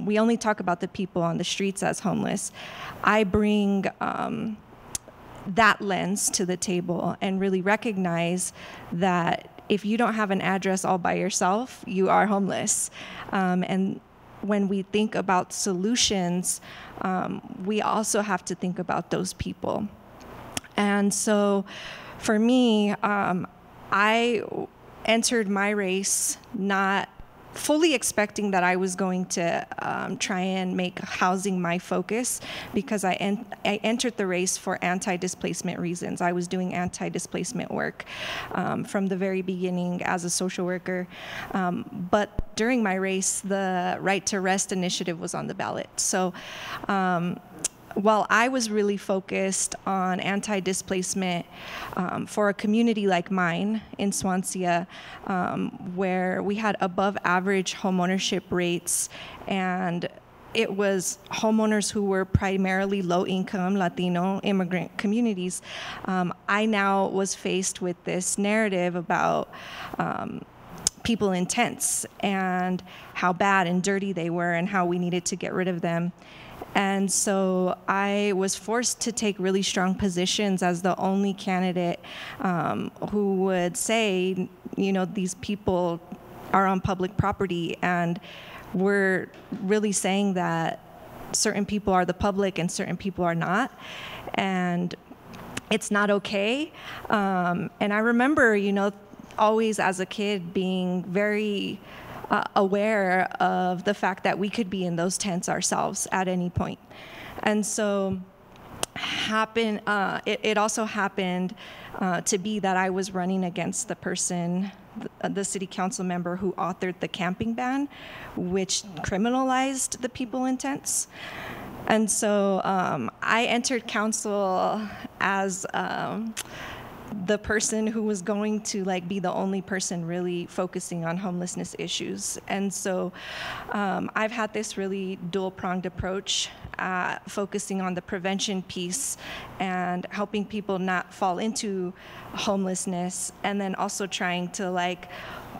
We only talk about the people on the streets as homeless. I bring that lens to the table and really recognize that if you don't have an address all by yourself, you are homeless. And when we think about solutions, we also have to think about those people. And so for me, I entered my race not fully expecting that I was going to try and make housing my focus, because I entered the race for anti-displacement reasons. I was doing anti-displacement work from the very beginning as a social worker. But during my race, the Right to Rest initiative was on the ballot. So while I was really focused on anti-displacement for a community like mine in Swansea, where we had above average homeownership rates, and it was homeowners who were primarily low-income Latino immigrant communities, I now was faced with this narrative about people in tents and how bad and dirty they were and how we needed to get rid of them. And so I was forced to take really strong positions as the only candidate who would say, you know, these people are on public property, and we're really saying that certain people are the public and certain people are not. And it's not okay. And I remember, you know, always as a kid being very aware of the fact that we could be in those tents ourselves at any point. And so it also happened to be that I was running against the person, the city council member who authored the camping ban, which criminalized the people in tents. And so I entered council as the person who was going to be the only person really focusing on homelessness issues. And so I've had this really dual-pronged approach, focusing on the prevention piece and helping people not fall into homelessness, and then also trying to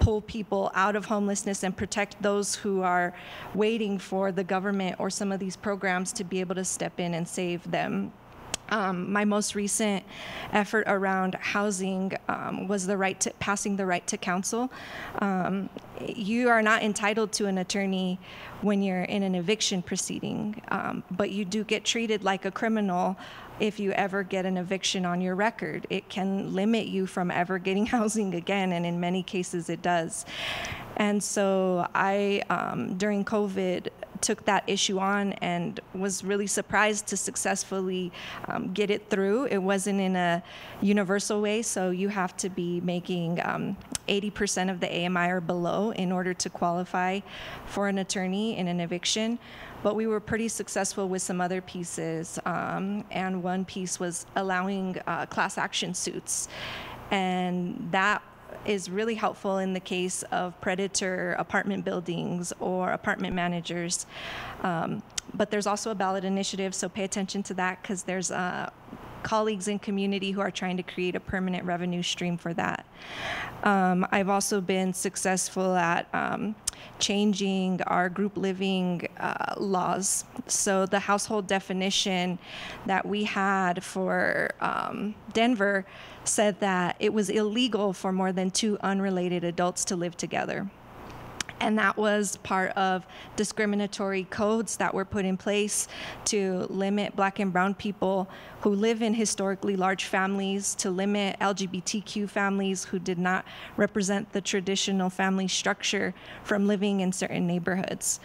pull people out of homelessness and protect those who are waiting for the government or some of these programs to be able to step in and save them. My most recent effort around housing was passing the right to counsel. You are not entitled to an attorney when you're in an eviction proceeding, but you do get treated like a criminal if you ever get an eviction on your record. It can limit you from ever getting housing again, and in many cases it does. And so I, during COVID, took that issue on and was really surprised to successfully get it through. It wasn't in a universal way, so you have to be making 80% of the AMI or below in order to qualify for an attorney in an eviction. But we were pretty successful with some other pieces, and one piece was allowing class action suits. And that is really helpful in the case of predator apartment buildings or apartment managers. But there's also a ballot initiative, so pay attention to that, because there's colleagues in community who are trying to create a permanent revenue stream for that. I've also been successful at changing our group living laws. So the household definition that we had for Denver said that it was illegal for more than 2 unrelated adults to live together. And that was part of discriminatory codes that were put in place to limit Black and brown people who live in historically large families, to limit LGBTQ families who did not represent the traditional family structure from living in certain neighborhoods.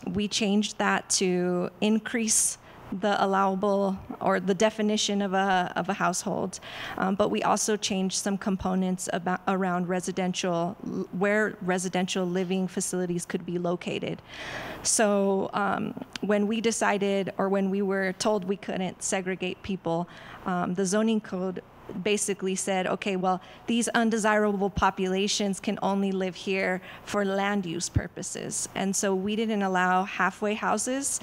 We changed that to increase the allowable or the definition of a household, but we also changed some components around where residential living facilities could be located. So when we decided, or when we were told we couldn't segregate people, the zoning code basically said, okay, well, these undesirable populations can only live here for land use purposes. And so we didn't allow halfway houses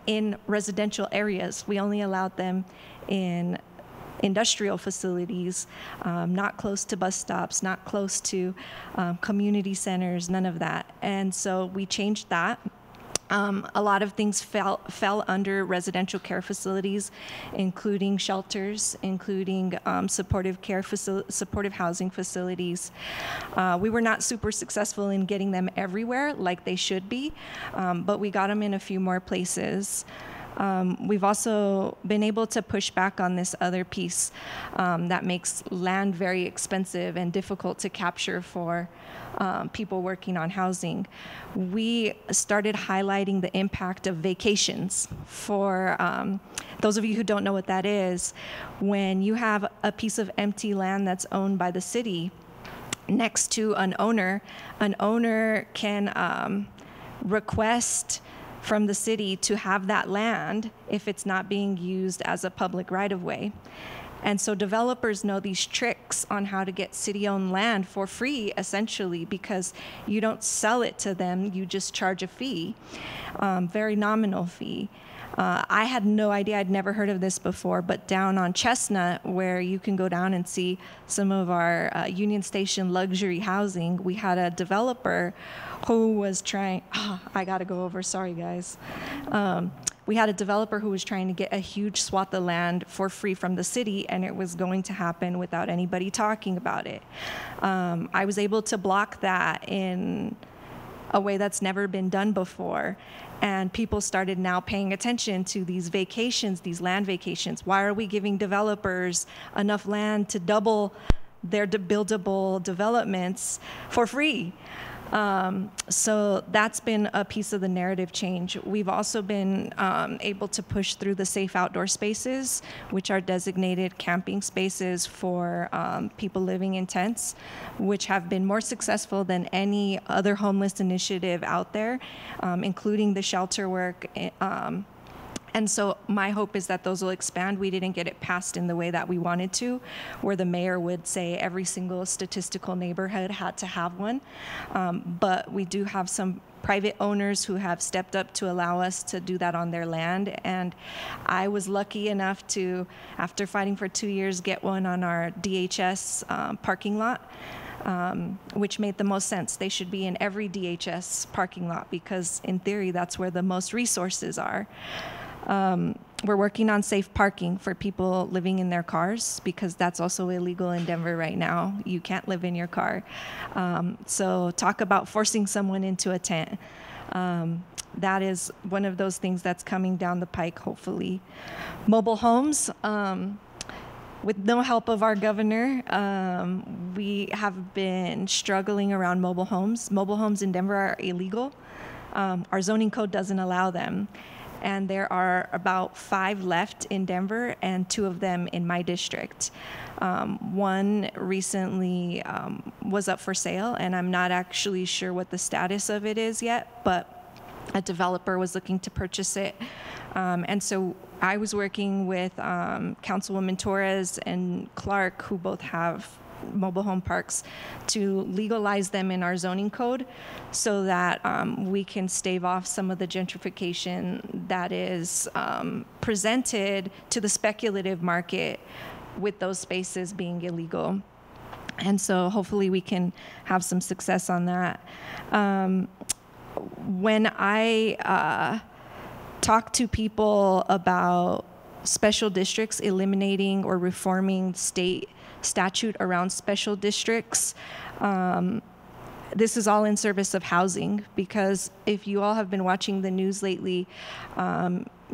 in residential areas. We only allowed them in industrial facilities, not close to bus stops, not close to community centers, none of that. And so we changed that. A lot of things fell under residential care facilities, including shelters, including supportive housing facilities. We were not super successful in getting them everywhere like they should be, but we got them in a few more places. We've also been able to push back on this other piece that makes land very expensive and difficult to capture for people working on housing. We started highlighting the impact of vacations. For those of you who don't know what that is, when you have a piece of empty land that's owned by the city next to an owner can request from the city to have that land if it's not being used as a public right-of-way. And so developers know these tricks on how to get city-owned land for free, essentially, because you don't sell it to them, you just charge a fee, very nominal fee. I had no idea, I'd never heard of this before, but down on Chestnut, where you can go down and see some of our Union Station luxury housing, we had a developer who was trying, I gotta go over, sorry guys. We had a developer who was trying to get a huge swath of land for free from the city, and it was going to happen without anybody talking about it. I was able to block that in a way that's never been done before. And people started now paying attention to these vacations, these land vacations. Why are we giving developers enough land to double their buildable developments for free? So that's been a piece of the narrative change. We've also been able to push through the safe outdoor spaces, which are designated camping spaces for people living in tents, which have been more successful than any other homeless initiative out there, including the shelter work. And so my hope is that those will expand. We didn't get it passed in the way that we wanted to, where the mayor would say every single statistical neighborhood had to have one. But we do have some private owners who have stepped up to allow us to do that on their land. And I was lucky enough to, after fighting for 2 years, get one on our DHS parking lot. Which made the most sense. They should be in every DHS parking lot because in theory, that's where the most resources are. We're working on safe parking for people living in their cars because that's also illegal in Denver right now. You can't live in your car. So talk about forcing someone into a tent. That is one of those things that's coming down the pike, hopefully. Mobile homes. With no help of our governor, we have been struggling around mobile homes. Mobile homes in Denver are illegal. Our zoning code doesn't allow them. And there are about 5 left in Denver and 2 of them in my district. One recently was up for sale, and I'm not actually sure what the status of it is yet, but a developer was looking to purchase it. And so I was working with Councilwoman Torres and Clark, who both have mobile home parks, to legalize them in our zoning code so that we can stave off some of the gentrification that is presented to the speculative market with those spaces being illegal. And so hopefully we can have some success on that. When I talk to people about special districts eliminating or reforming state statute around special districts, this is all in service of housing, because if you all have been watching the news lately,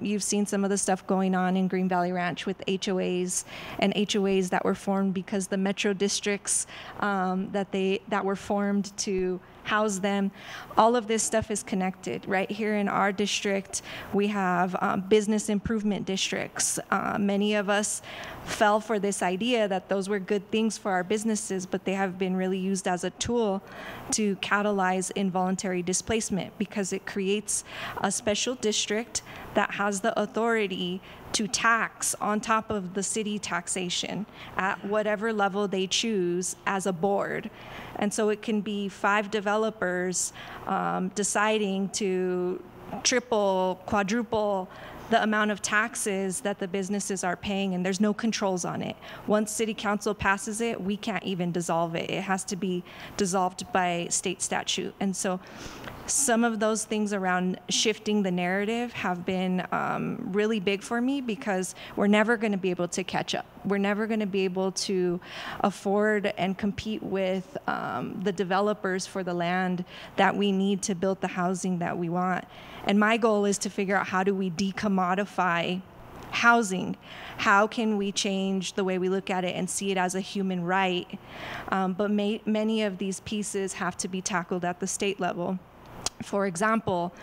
you've seen some of the stuff going on in Green Valley Ranch with HOAs and HOAs that were formed because the metro districts that were formed to house them. All of this stuff is connected. Right here in our district, we have business improvement districts. Many of us fell for this idea that those were good things for our businesses, but they have been really used as a tool to catalyze involuntary displacement because it creates a special district that has the authority to tax on top of the city taxation at whatever level they choose as a board. And so it can be 5 developers deciding to triple, quadruple the amount of taxes that the businesses are paying, and there's no controls on it. Once city council passes it, we can't even dissolve it. It has to be dissolved by state statute. And so some of those things around shifting the narrative have been really big for me, because we're never going to be able to catch up. We're never going to be able to afford and compete with the developers for the land that we need to build the housing that we want. And my goal is to figure out, how do we decommodify housing? How can we change the way we look at it and see it as a human right? But many of these pieces have to be tackled at the state level. For example,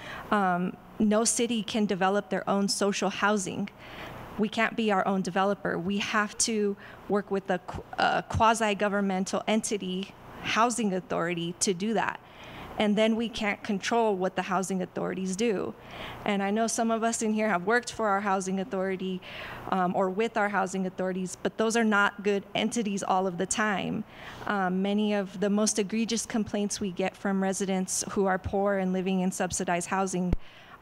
no city can develop their own social housing. We can't be our own developer. We have to work with a quasi-governmental entity, housing authority, to do that. And then we can't control what the housing authorities do. And I know some of us in here have worked for our housing authority or with our housing authorities, but those are not good entities all of the time. Many of the most egregious complaints we get from residents who are poor and living in subsidized housing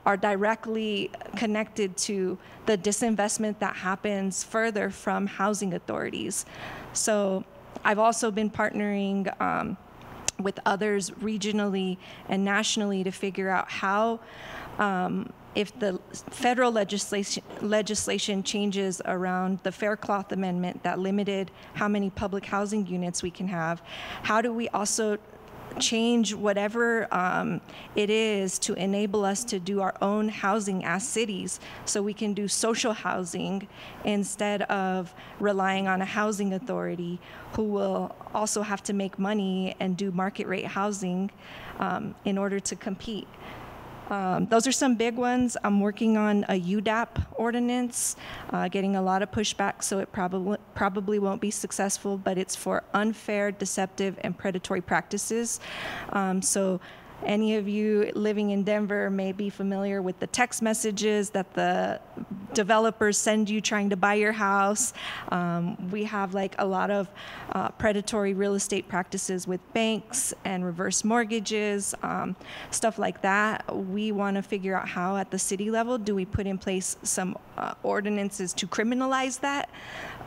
are directly connected to the disinvestment that happens further from housing authorities. So I've also been partnering with others regionally and nationally to figure out how, if the federal legislation changes around the Fair Cloth Amendment that limited how many public housing units we can have, how do we also change whatever it is to enable us to do our own housing as cities, so we can do social housing instead of relying on a housing authority who will also have to make money and do market rate housing in order to compete. Those are some big ones. I'm working on a UDAP ordinance, getting a lot of pushback, so it probably won't be successful, but it's for unfair, deceptive, and predatory practices. So any of you living in Denver may be familiar with the text messages that the developers send you trying to buy your house. We have like a lot of predatory real estate practices with banks and reverse mortgages, stuff like that. We want to figure out how at the city level do we put in place some ordinances to criminalize that,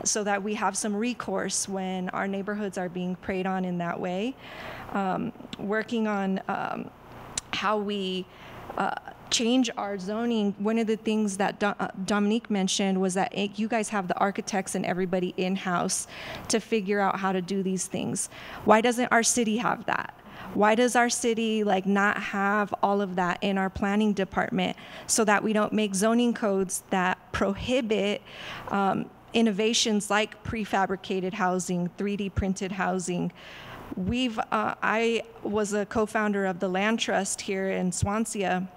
so that we have some recourse when our neighborhoods are being preyed on in that way. Working on how we change our zoning. One of the things that Dominique mentioned was that you guys have the architects and everybody in-house to figure out how to do these things. Why doesn't our city have that? Why does our city not have all of that in our planning department, so that we don't make zoning codes that prohibit innovations like prefabricated housing, 3D printed housing? I was a co-founder of the Land Trust here in Swansea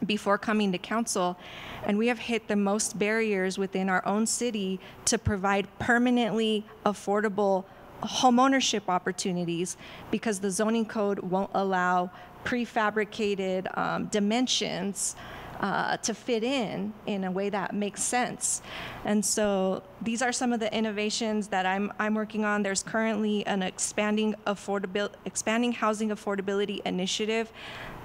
before coming to council, and we have hit the most barriers within our own city to provide permanently affordable homeownership opportunities, because the zoning code won't allow prefabricated dimensions to fit in a way that makes sense. And so these are some of the innovations that I'm working on. There's currently an expanding housing affordability initiative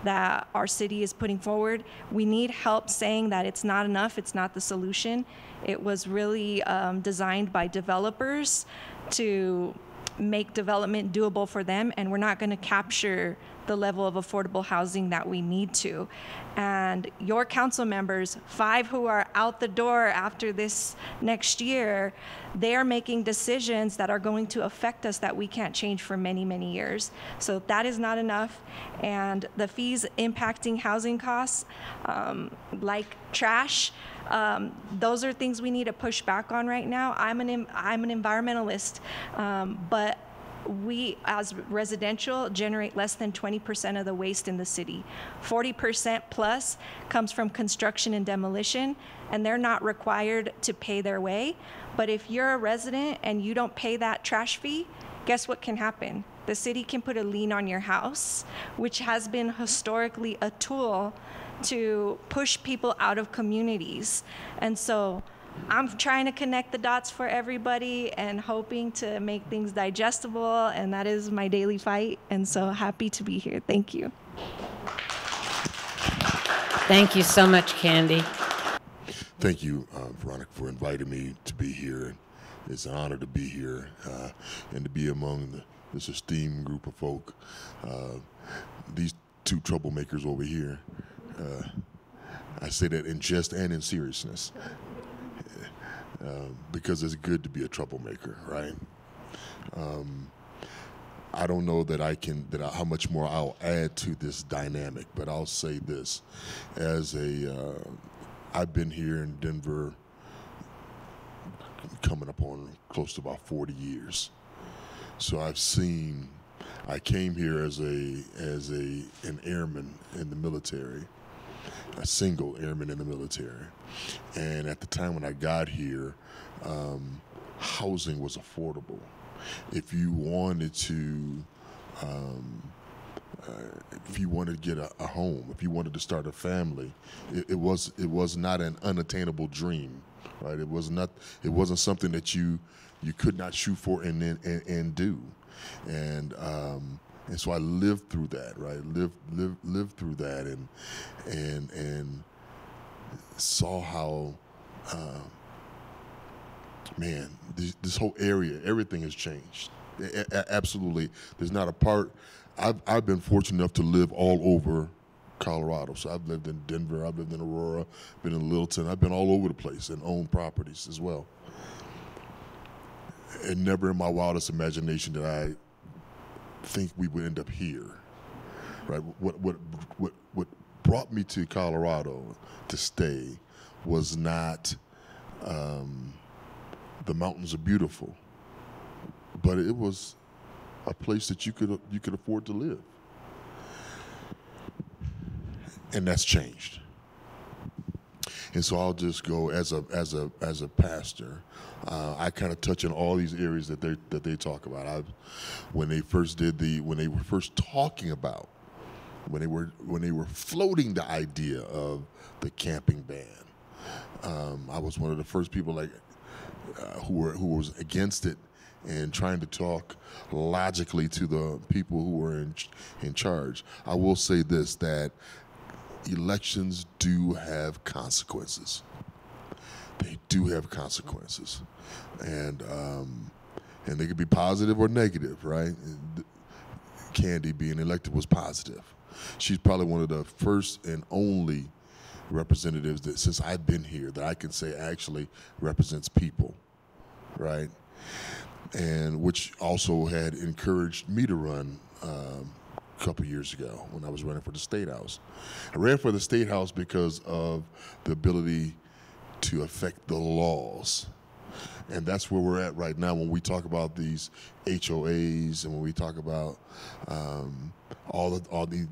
that our city is putting forward. We need help saying that it's not enough, it's not the solution. It was really designed by developers to make development doable for them, and we're not going to capture the level of affordable housing that we need to. And your council members, 5 who are out the door after this next year, they are making decisions that are going to affect us that we can't change for many, many years. So that is not enough. And the fees impacting housing costs, like trash, those are things we need to push back on right now. I'm an environmentalist, but we, as residential, generate less than 20% of the waste in the city. 40% plus comes from construction and demolition, and they're not required to pay their way. But if you're a resident and you don't pay that trash fee, guess what can happen? The city can put a lien on your house, which has been historically a tool to push people out of communities. And so I'm trying to connect the dots for everybody and hoping to make things digestible, and that is my daily fight. And so happy to be here. Thank you. Thank you so much, Candy. Thank you, Veronica, for inviting me to be here. It's an honor to be here and to be among this esteemed group of folk. These two troublemakers over here. I say that in jest and in seriousness, because it's good to be a troublemaker, right? I don't know that how much more I'll add to this dynamic, but I'll say this: I've been here in Denver coming up on close to about 40 years, so I came here as an airman in the military, a single airman in the military, and at the time when I got here, housing was affordable. If you wanted to, get a home, if you wanted to start a family, it was not an unattainable dream, right? It wasn't something that you could not shoot for and do, and so I lived through that, right? Lived through that, and saw how. Man, this whole area, everything has changed. Absolutely. There's not a part. I've been fortunate enough to live all over Colorado. So I've lived in Denver, I've lived in Aurora, been in Littleton. I've been all over the place and owned properties as well. And never in my wildest imagination did I think we would end up here. Right? What brought me to Colorado to stay was not. The mountains are beautiful, but it was a place that you could afford to live, and that's changed. And so I'll just go as a pastor. I kind of touch on all these areas that they talk about. When they were first talking about, when they were floating the idea of the camping ban, I was one of the first people who was against it and trying to talk logically to the people who were in charge. I will say this, that elections do have consequences. They do have consequences, and they could be positive or negative, right? Candy being elected was positive. She's probably one of the first and only representatives that, since I've been here, that I can say actually represents people, right? And which also had encouraged me to run a couple years ago when I was running for the State House. I ran for the State House because of the ability to affect the laws. And that's where we're at right now when we talk about these HOAs and when we talk about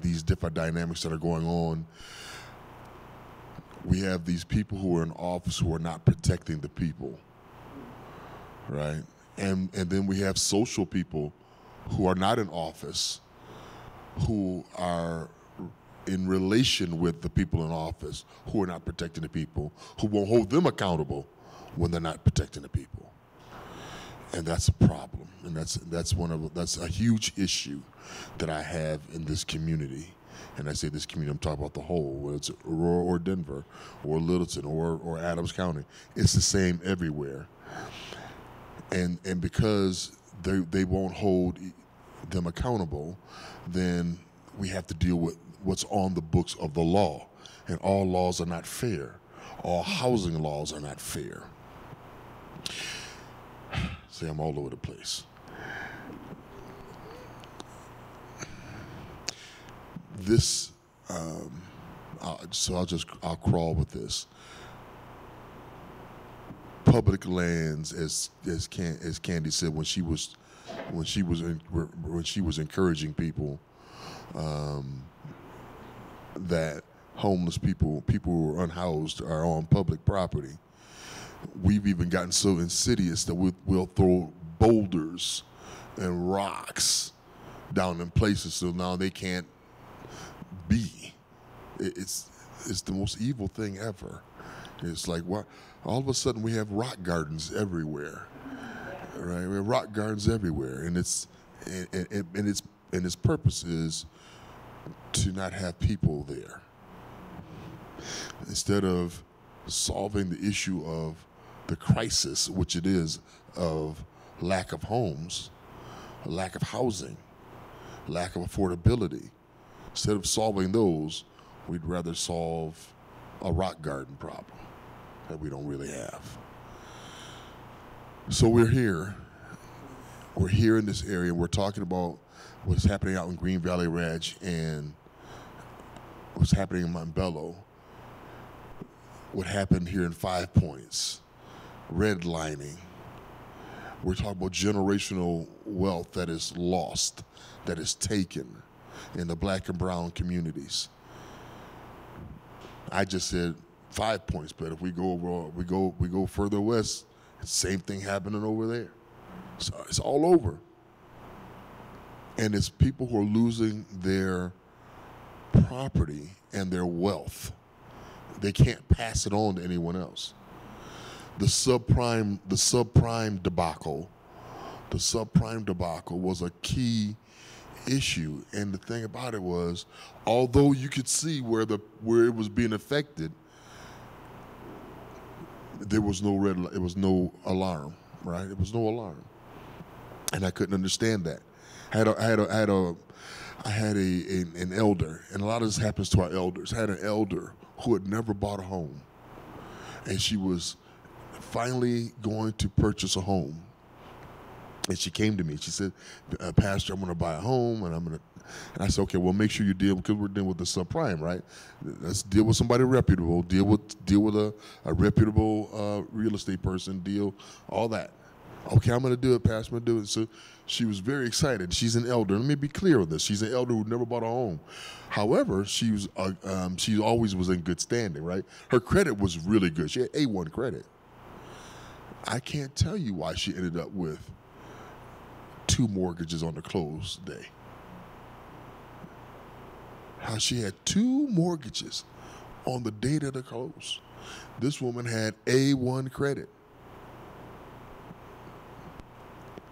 these different dynamics that are going on. We have these people who are in office who are not protecting the people, right? And then we have social people who are not in office, who are in relation with the people in office, who are not protecting the people, who won't hold them accountable when they're not protecting the people. And that's a problem, and that's a huge issue that I have in this community. And I say this community, I'm talking about the whole, whether it's Aurora or Denver or Littleton or Adams County. It's the same everywhere. And because they won't hold them accountable, then we have to deal with what's on the books of the law. And all laws are not fair. All housing laws are not fair. See, I'm all over the place. This, I'll crawl with this. Public lands, as Candy said, when she was encouraging people, that homeless people who are unhoused are on public property. We've even gotten so insidious that we'll throw boulders and rocks down in places so now they can't be. It's the most evil thing ever. It's like, what? All of a sudden we have rock gardens everywhere, right? We have rock gardens everywhere, and its purpose is to not have people there. Instead of solving the issue of the crisis, which it is, of lack of homes, lack of housing, lack of affordability, Instead of solving those, we'd rather solve a rock garden problem that we don't really have. So we're here. We're here in this area. We're talking about what's happening out in Green Valley Ranch and what's happening in Montbello, what happened here in 5 Points, redlining. We're talking about generational wealth that is lost, that is taken in the black and brown communities. I just said 5 Points, but if we go over, we go further west, same thing happening over there. So it's all over. And it's people who are losing their property and their wealth. They can't pass it on to anyone else. The subprime debacle was a key issue. And the thing about it was, although you could see where it was being affected, there was no alarm, right? It was no alarm. And I couldn't understand that. I had an elder, and a lot of this happens to our elders. I had an elder who had never bought a home, and she was finally going to purchase a home. And she came to me. She said, "Pastor, I'm going to buy a home, and I said, okay, well, make sure you deal, because we're dealing with the subprime, right? Let's deal with somebody reputable. Deal with a reputable real estate person. All that. Okay, I'm going to do it, Pastor. I'm going to do it." So she was very excited. She's an elder. Let me be clear on this. She's an elder who never bought a home. However, she always was in good standing, right? Her credit was really good. She had A1 credit. I can't tell you why she ended up with 2 mortgages on the close day. How she had 2 mortgages on the date of the close. This woman had A1 credit.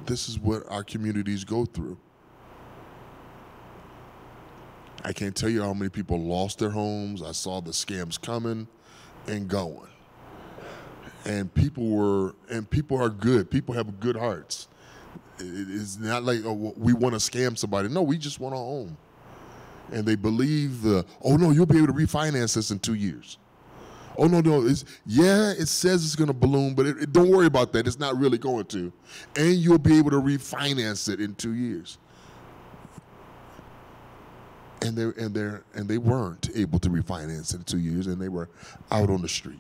This is what our communities go through. I can't tell you how many people lost their homes. I saw the scams coming and going. And people are good. People have good hearts. It's not like, oh, we want to scam somebody. No, we just want a home. And they believe, oh no, you'll be able to refinance this in 2 years. Oh no, it says it's going to balloon, but don't worry about that. It's not really going to. And you'll be able to refinance it in 2 years. And they weren't able to refinance it in 2 years, and they were out on the street.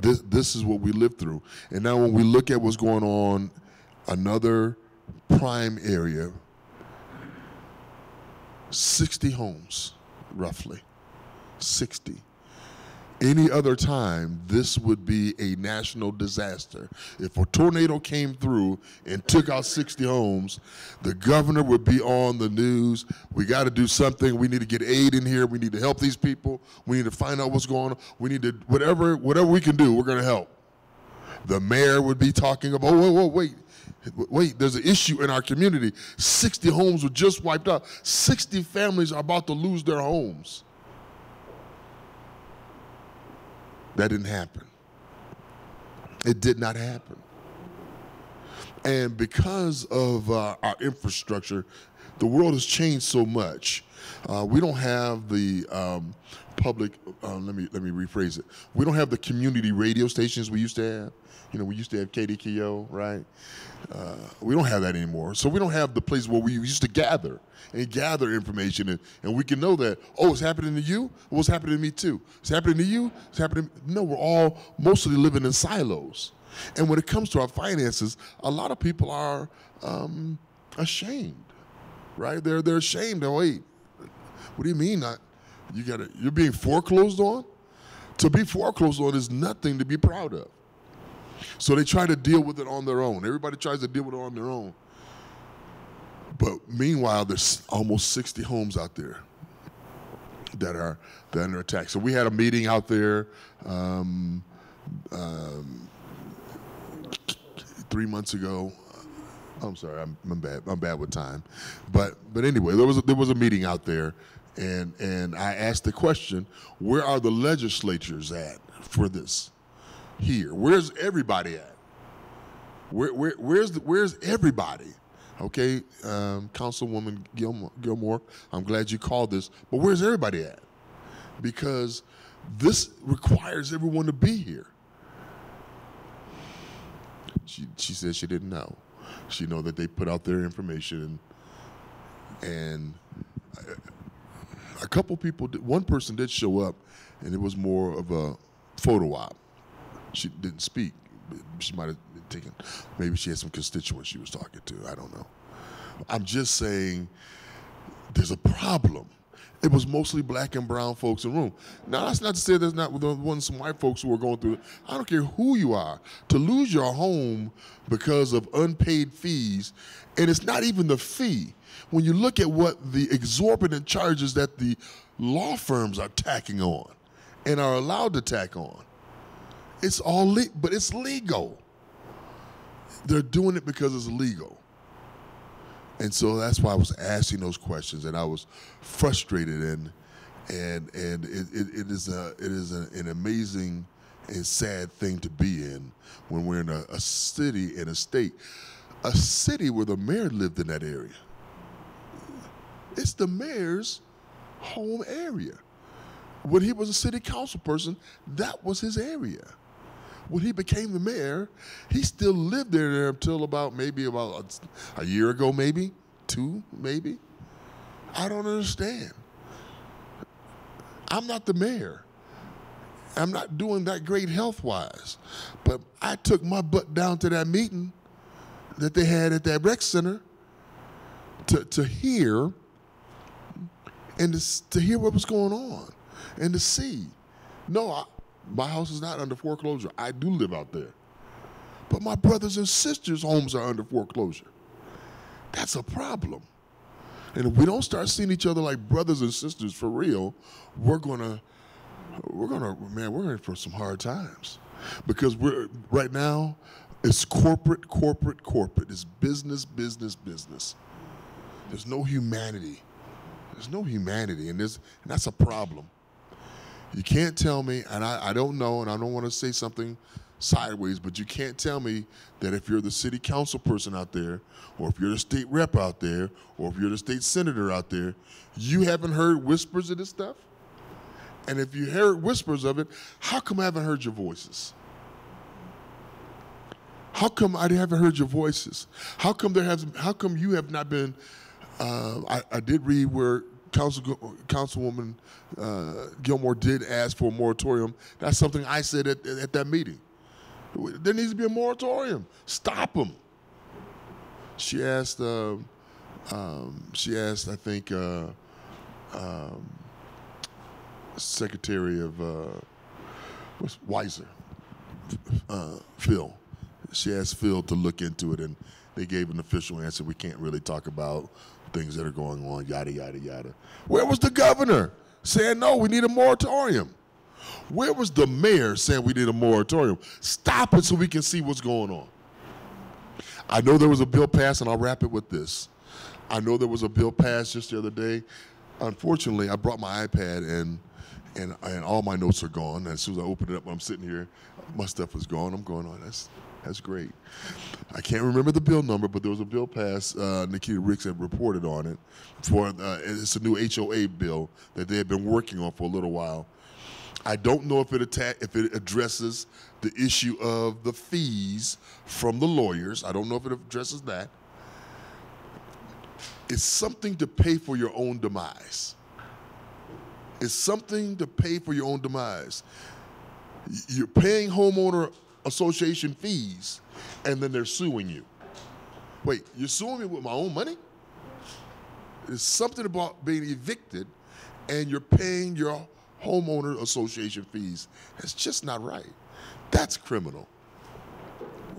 This is what we lived through. And now when we look at what's going on, another prime area, 60 homes, roughly. 60. Any other time, this would be a national disaster. If a tornado came through and took out 60 homes, the governor would be on the news. We got to do something. We need to get aid in here. We need to help these people. We need to find out what's going on. We need to, whatever we can do, we're going to help. The mayor would be talking about, wait, there's an issue in our community. 60 homes were just wiped out. 60 families are about to lose their homes. That didn't happen. It did not happen. And because of our infrastructure, the world has changed so much. We don't have the public, let me rephrase it. We don't have the community radio stations we used to have. You know, we used to have KDKO, right? We don't have that anymore. So we don't have the place where we used to gather information, and we can know that, oh, it's happening to you, well, it's happening to me too. It's happening to you, it's happening to me. No, we're all mostly living in silos. And when it comes to our finances, a lot of people are ashamed, right? They're ashamed. Wait, what do you mean? You're being foreclosed on? To be foreclosed on is nothing to be proud of. So they try to deal with it on their own. Everybody tries to deal with it on their own. But meanwhile, there's almost 60 homes out there that are under attack. So we had a meeting out there 3 months ago. I'm sorry, I'm bad with time. But anyway, there was a meeting out there, and I asked the question, where are the legislatures at for this? Here, where's everybody at? Where's everybody? Okay, Councilwoman Gilmore, I'm glad you called this, but where's everybody at? Because this requires everyone to be here. She said she didn't know. She know that they put out their information, and a couple people, one person did show up, and it was more of a photo op. She didn't speak. She might have taken, maybe she had some constituents she was talking to. I don't know. I'm just saying there's a problem. It was mostly black and brown folks in the room. Now, that's not to say there's not some white folks who are going through it. I don't care who you are. To lose your home because of unpaid fees, and it's not even the fee. When you look at what the exorbitant charges that the law firms are tacking on and are allowed to tack on, it's all but it's legal. They're doing it because it's legal. And so that's why I was asking those questions, and I was frustrated, and it is an amazing and sad thing to be in when we're in a city, in a state where the mayor lived in that area. It's the mayor's home area. When he was a city council person, that was his area. When he became the mayor, he still lived there until about a year ago, maybe 2, maybe. I don't understand. I'm not the mayor. I'm not doing that great health-wise, but I took my butt down to that meeting that they had at that rec center to hear and to hear what was going on and to see. No, my house is not under foreclosure. I do live out there. But my brothers and sisters' homes are under foreclosure. That's a problem. And if we don't start seeing each other like brothers and sisters for real, we're in for some hard times. Because right now, it's corporate. It's business. There's no humanity. And that's a problem. You can't tell me, and I don't know, and I don't want to say something sideways, but you can't tell me that if you're the city council person out there, or if you're the state rep out there, or if you're the state senator out there, you haven't heard whispers of this stuff? And if you heard whispers of it, how come I haven't heard your voices? How come I haven't heard your voices? How come you have not been, I did read where Councilwoman Gilmore did ask for a moratorium. That's something I said at that meeting. There needs to be a moratorium. Stop them. She asked, I think, Secretary of Weiser, Phil. She asked Phil to look into it, and they gave an official answer. We can't really talk about things that are going on, yada, yada, yada. Where was the governor saying, no, we need a moratorium? Where was the mayor saying we need a moratorium? Stop it so we can see what's going on. I know there was a bill passed, and I'll wrap it with this. I know there was a bill passed just the other day. Unfortunately, I brought my iPad, and all my notes are gone. As soon as I open it up, I'm sitting here, my stuff is gone. I'm going, oh, that's great. I can't remember the bill number, but there was a bill passed. Nikita Ricks had reported on it. It's a new HOA bill that they had been working on for a little while. I don't know if it addresses the issue of the fees from the lawyers. I don't know if it addresses that. It's something to pay for your own demise. It's something to pay for your own demise. You're paying homeowner association fees, and then they're suing you. Wait, you're suing me with my own money? There's something about being evicted, and you're paying your homeowner association fees. That's just not right. That's criminal.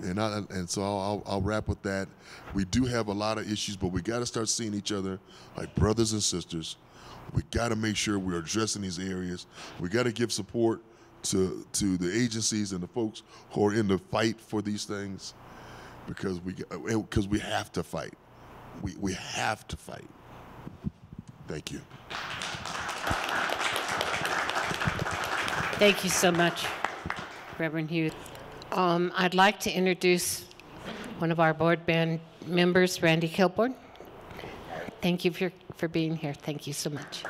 And so I'll wrap with that. We do have a lot of issues, but we got to start seeing each other like brothers and sisters. We got to make sure we're addressing these areas. We got to give support to the agencies and the folks who are in the fight for these things, because we have to fight. We have to fight. Thank you. Thank you so much, Reverend Hughes. I'd like to introduce one of our board band members, Randy Kilborn. Thank you for being here. Thank you so much.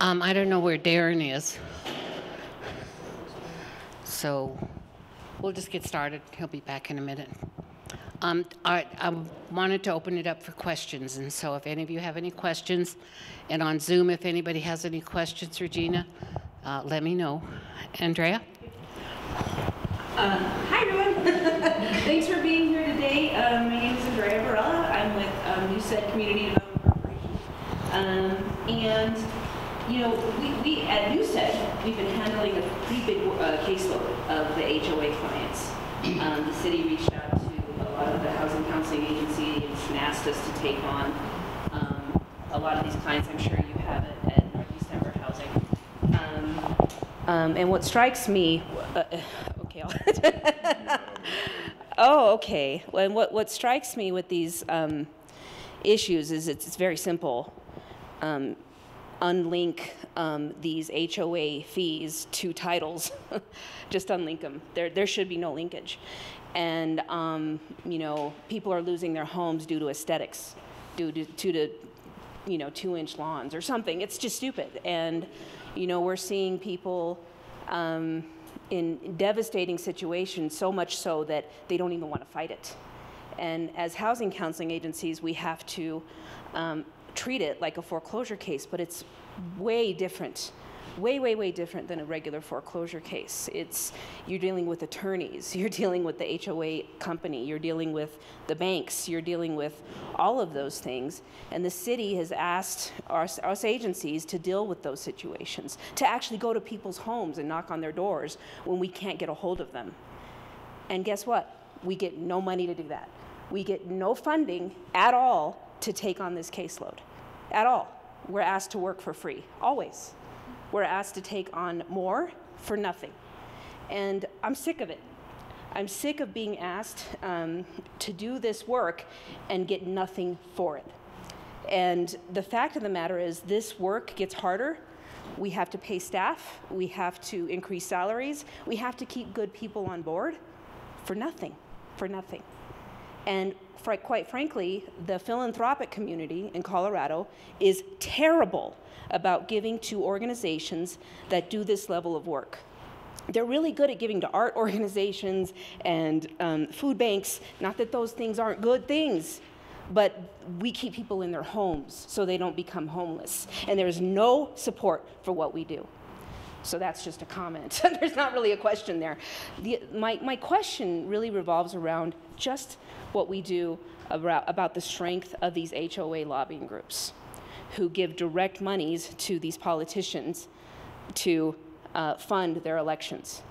I don't know where Darren is, so we'll just get started. He'll be back in a minute. I wanted to open it up for questions, and so if any of you have any questions, and on Zoom, if anybody has any questions, Regina, let me know. Andrea? Hi, everyone. Thanks for being here today. My name is Andrea Varela. I'm with NewSed Community Development Corporation. And, you know, we at NewSed, we've been handling a pretty big caseload of the HOA clients. The city reached out to a lot of the housing counseling agencies and asked us to take on a lot of these clients. I'm sure you have it at Northeast Denver Housing. And what strikes me, oh, okay. Well, what strikes me with these issues is it's very simple. Unlink these HOA fees to titles. Just unlink them. There should be no linkage. And you know, people are losing their homes due to aesthetics, due to you know, 2-inch lawns or something. It's just stupid. And you know, we're seeing people in devastating situations, so much so that they don't even want to fight it. And as housing counseling agencies, we have to treat it like a foreclosure case, but it's way different, way different than a regular foreclosure case. You're dealing with attorneys, you're dealing with the HOA company, you're dealing with the banks, you're dealing with all of those things. And the city has asked us agencies to deal with those situations, to actually go to people's homes and knock on their doors when we can't get a hold of them. And guess what? We get no money to do that. We get no funding at all to take on this caseload, at all. We're asked to work for free, always. We're asked to take on more for nothing. And I'm sick of it. I'm sick of being asked to do this work and get nothing for it. And the fact of the matter is this work gets harder. We have to pay staff. We have to increase salaries. We have to keep good people on board for nothing, for nothing. And quite frankly, the philanthropic community in Colorado is terrible about giving to organizations that do this level of work. They're really good at giving to art organizations and food banks. Not that those things aren't good things, but we keep people in their homes so they don't become homeless. And there's no support for what we do. So that's just a comment. There's not really a question there. My question really revolves around just what we do about the strength of these HOA lobbying groups who give direct monies to these politicians to fund their elections.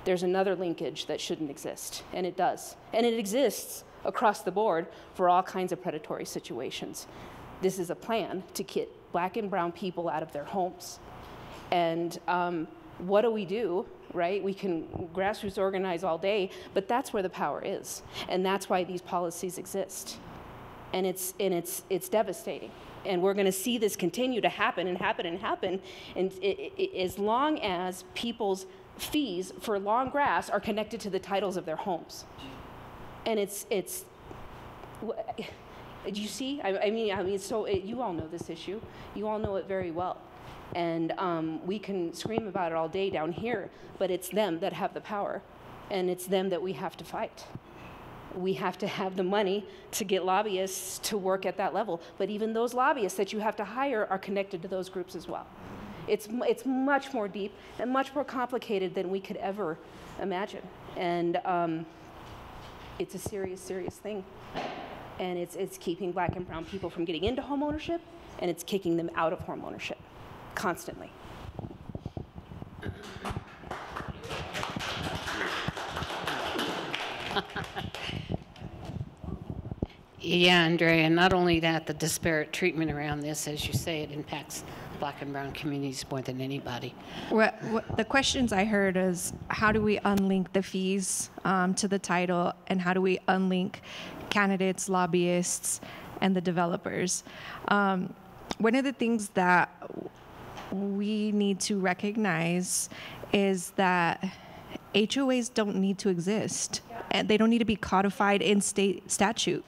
There's another linkage that shouldn't exist, and it does. And it exists across the board for all kinds of predatory situations. This is a plan to get Black and brown people out of their homes. And what do, right? We can grassroots organize all day, but that's where the power is. And that's why these policies exist. And it's devastating. And we're gonna see this continue to happen and happen and happen, and as long as people's fees for long grass are connected to the titles of their homes. And do you see? I mean, so you all know this issue. You all know it very well. And we can scream about it all day down here, but it's them that have the power, and it's them that we have to fight. We have to have the money to get lobbyists to work at that level, but even those lobbyists that you have to hire are connected to those groups as well. It's much more deep and much more complicated than we could ever imagine, and it's a serious thing. And it's keeping Black and brown people from getting into homeownership, and it's kicking them out of homeownership constantly. Yeah, Andrea, and not only that, the disparate treatment around this, as you say, it impacts Black and brown communities more than anybody. What the questions I heard is, how do we unlink the fees to the title, and how do we unlink candidates, lobbyists, and the developers? One of the things that we need to recognize is that HOAs don't need to exist, and they don't need to be codified in state statute.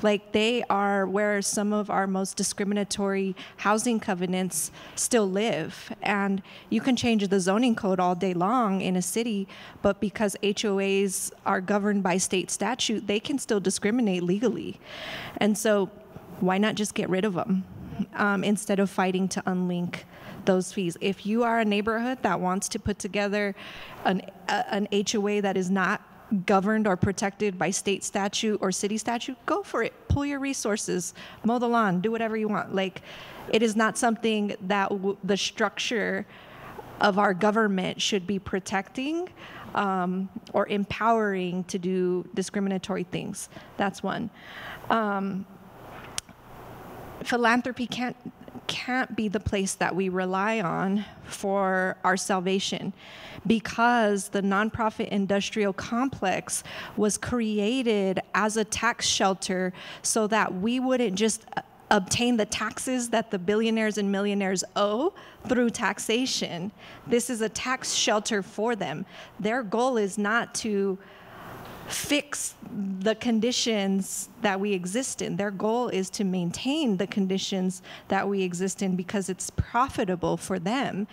Like, they are where some of our most discriminatory housing covenants still live. And you can change the zoning code all day long in a city, but because HOAs are governed by state statute, they can still discriminate legally. And so why not just get rid of them instead of fighting to unlink those fees? If you are a neighborhood that wants to put together an HOA that is not governed or protected by state statute or city statute, go for it. Pull your resources, mow the lawn, do whatever you want. Like, it is not something that the structure of our government should be protecting or empowering to do discriminatory things. That's one. Philanthropy can't be the place that we rely on for our salvation, because the nonprofit industrial complex was created as a tax shelter so that we wouldn't just obtain the taxes that the billionaires and millionaires owe through taxation. This is a tax shelter for them. Their goal is not to fix the conditions that we exist in. Their goal is to maintain the conditions that we exist in because it's profitable for them.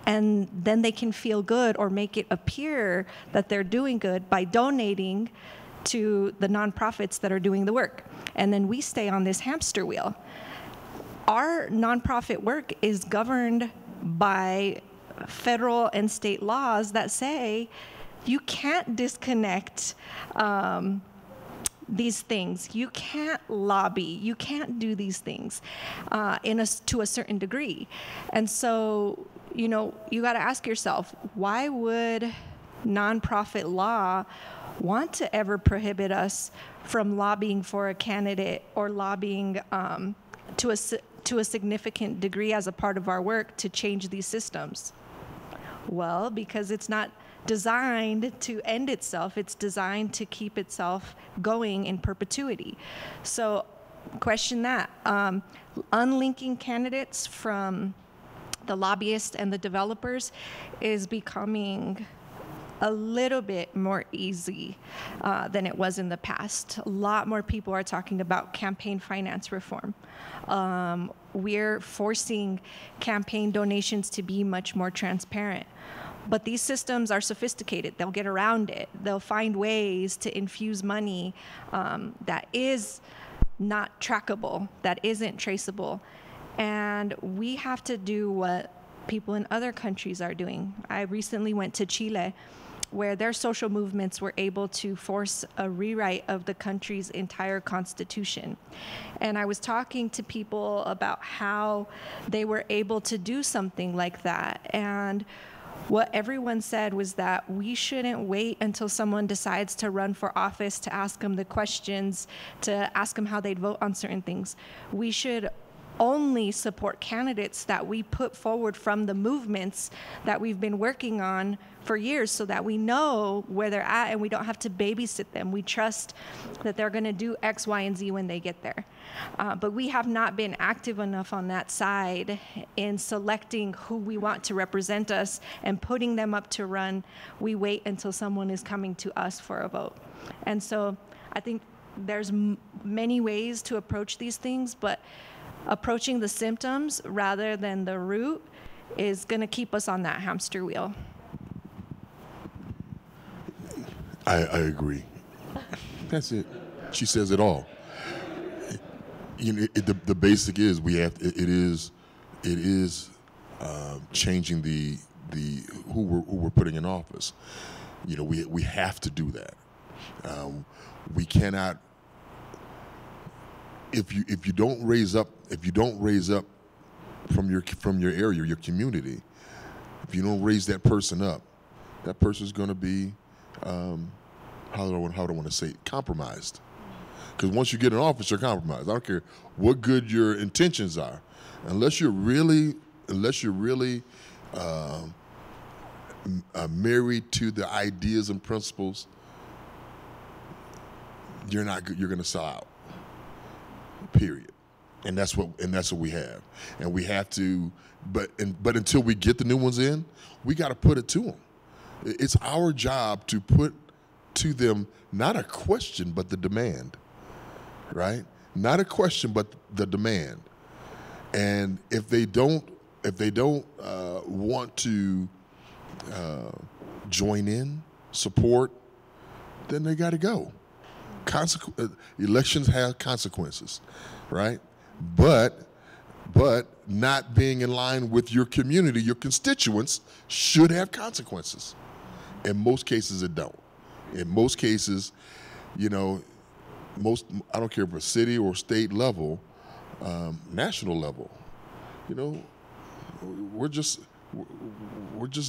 And then they can feel good or make it appear that they're doing good by donating to the nonprofits that are doing the work. And then we stay on this hamster wheel. Our nonprofit work is governed by federal and state laws that say you can't disconnect these things. You can't lobby. You can't do these things to a certain degree. And so, you got to ask yourself, why would nonprofit law want to ever prohibit us from lobbying for a candidate or lobbying to a significant degree as a part of our work to change these systems? Well, because it's not designed to end itself. It's designed to keep itself going in perpetuity. So question that. Unlinking candidates from the lobbyists and the developers is becoming a little bit more easy than it was in the past. A lot more people are talking about campaign finance reform. We're forcing campaign donations to be much more transparent. But these systems are sophisticated. They'll get around it. They'll find ways to infuse money that is not trackable, that isn't traceable. And we have to do what people in other countries are doing. I recently went to Chile, where their social movements were able to force a rewrite of the country's entire constitution. And I was talking to people about how they were able to do something like that. And what everyone said was that we shouldn't wait until someone decides to run for office to ask them the questions, to ask them how they'd vote on certain things. We should only support candidates that we put forward from the movements that we've been working on for years, so that we know where they're at and we don't have to babysit them. We trust that they're going to do X, Y, and Z when they get there. But we have not been active enough on that side in selecting who we want to represent us and putting them up to run. We wait until someone is coming to us for a vote. And so I think there's many ways to approach these things, but approaching the symptoms rather than the root is going to keep us on that hamster wheel. I agree. That's it. She says it all. The basic is it is changing the who we're putting in office. We have to do that. We cannot. If you don't raise up from your area, your community, if you don't raise that person up, that person's going to be how do I want to say it? Compromised. Because once you get in office, you're compromised. I don't care what good your intentions are, unless you're really married to the ideas and principles. You're not good. You're going to sell out. Period. And that's what we have. And we have to. But until we get the new ones in, we got to put it to them. It's our job to put to them not a question, but the demand, right? Not a question, but the demand. And if they don't want to join in, support, then they got to go. Elections have consequences, right? But not being in line with your community, your constituents, should have consequences. In most cases, it don't. In most cases, you know, I don't care if it's city or state level, national level, you know, we're just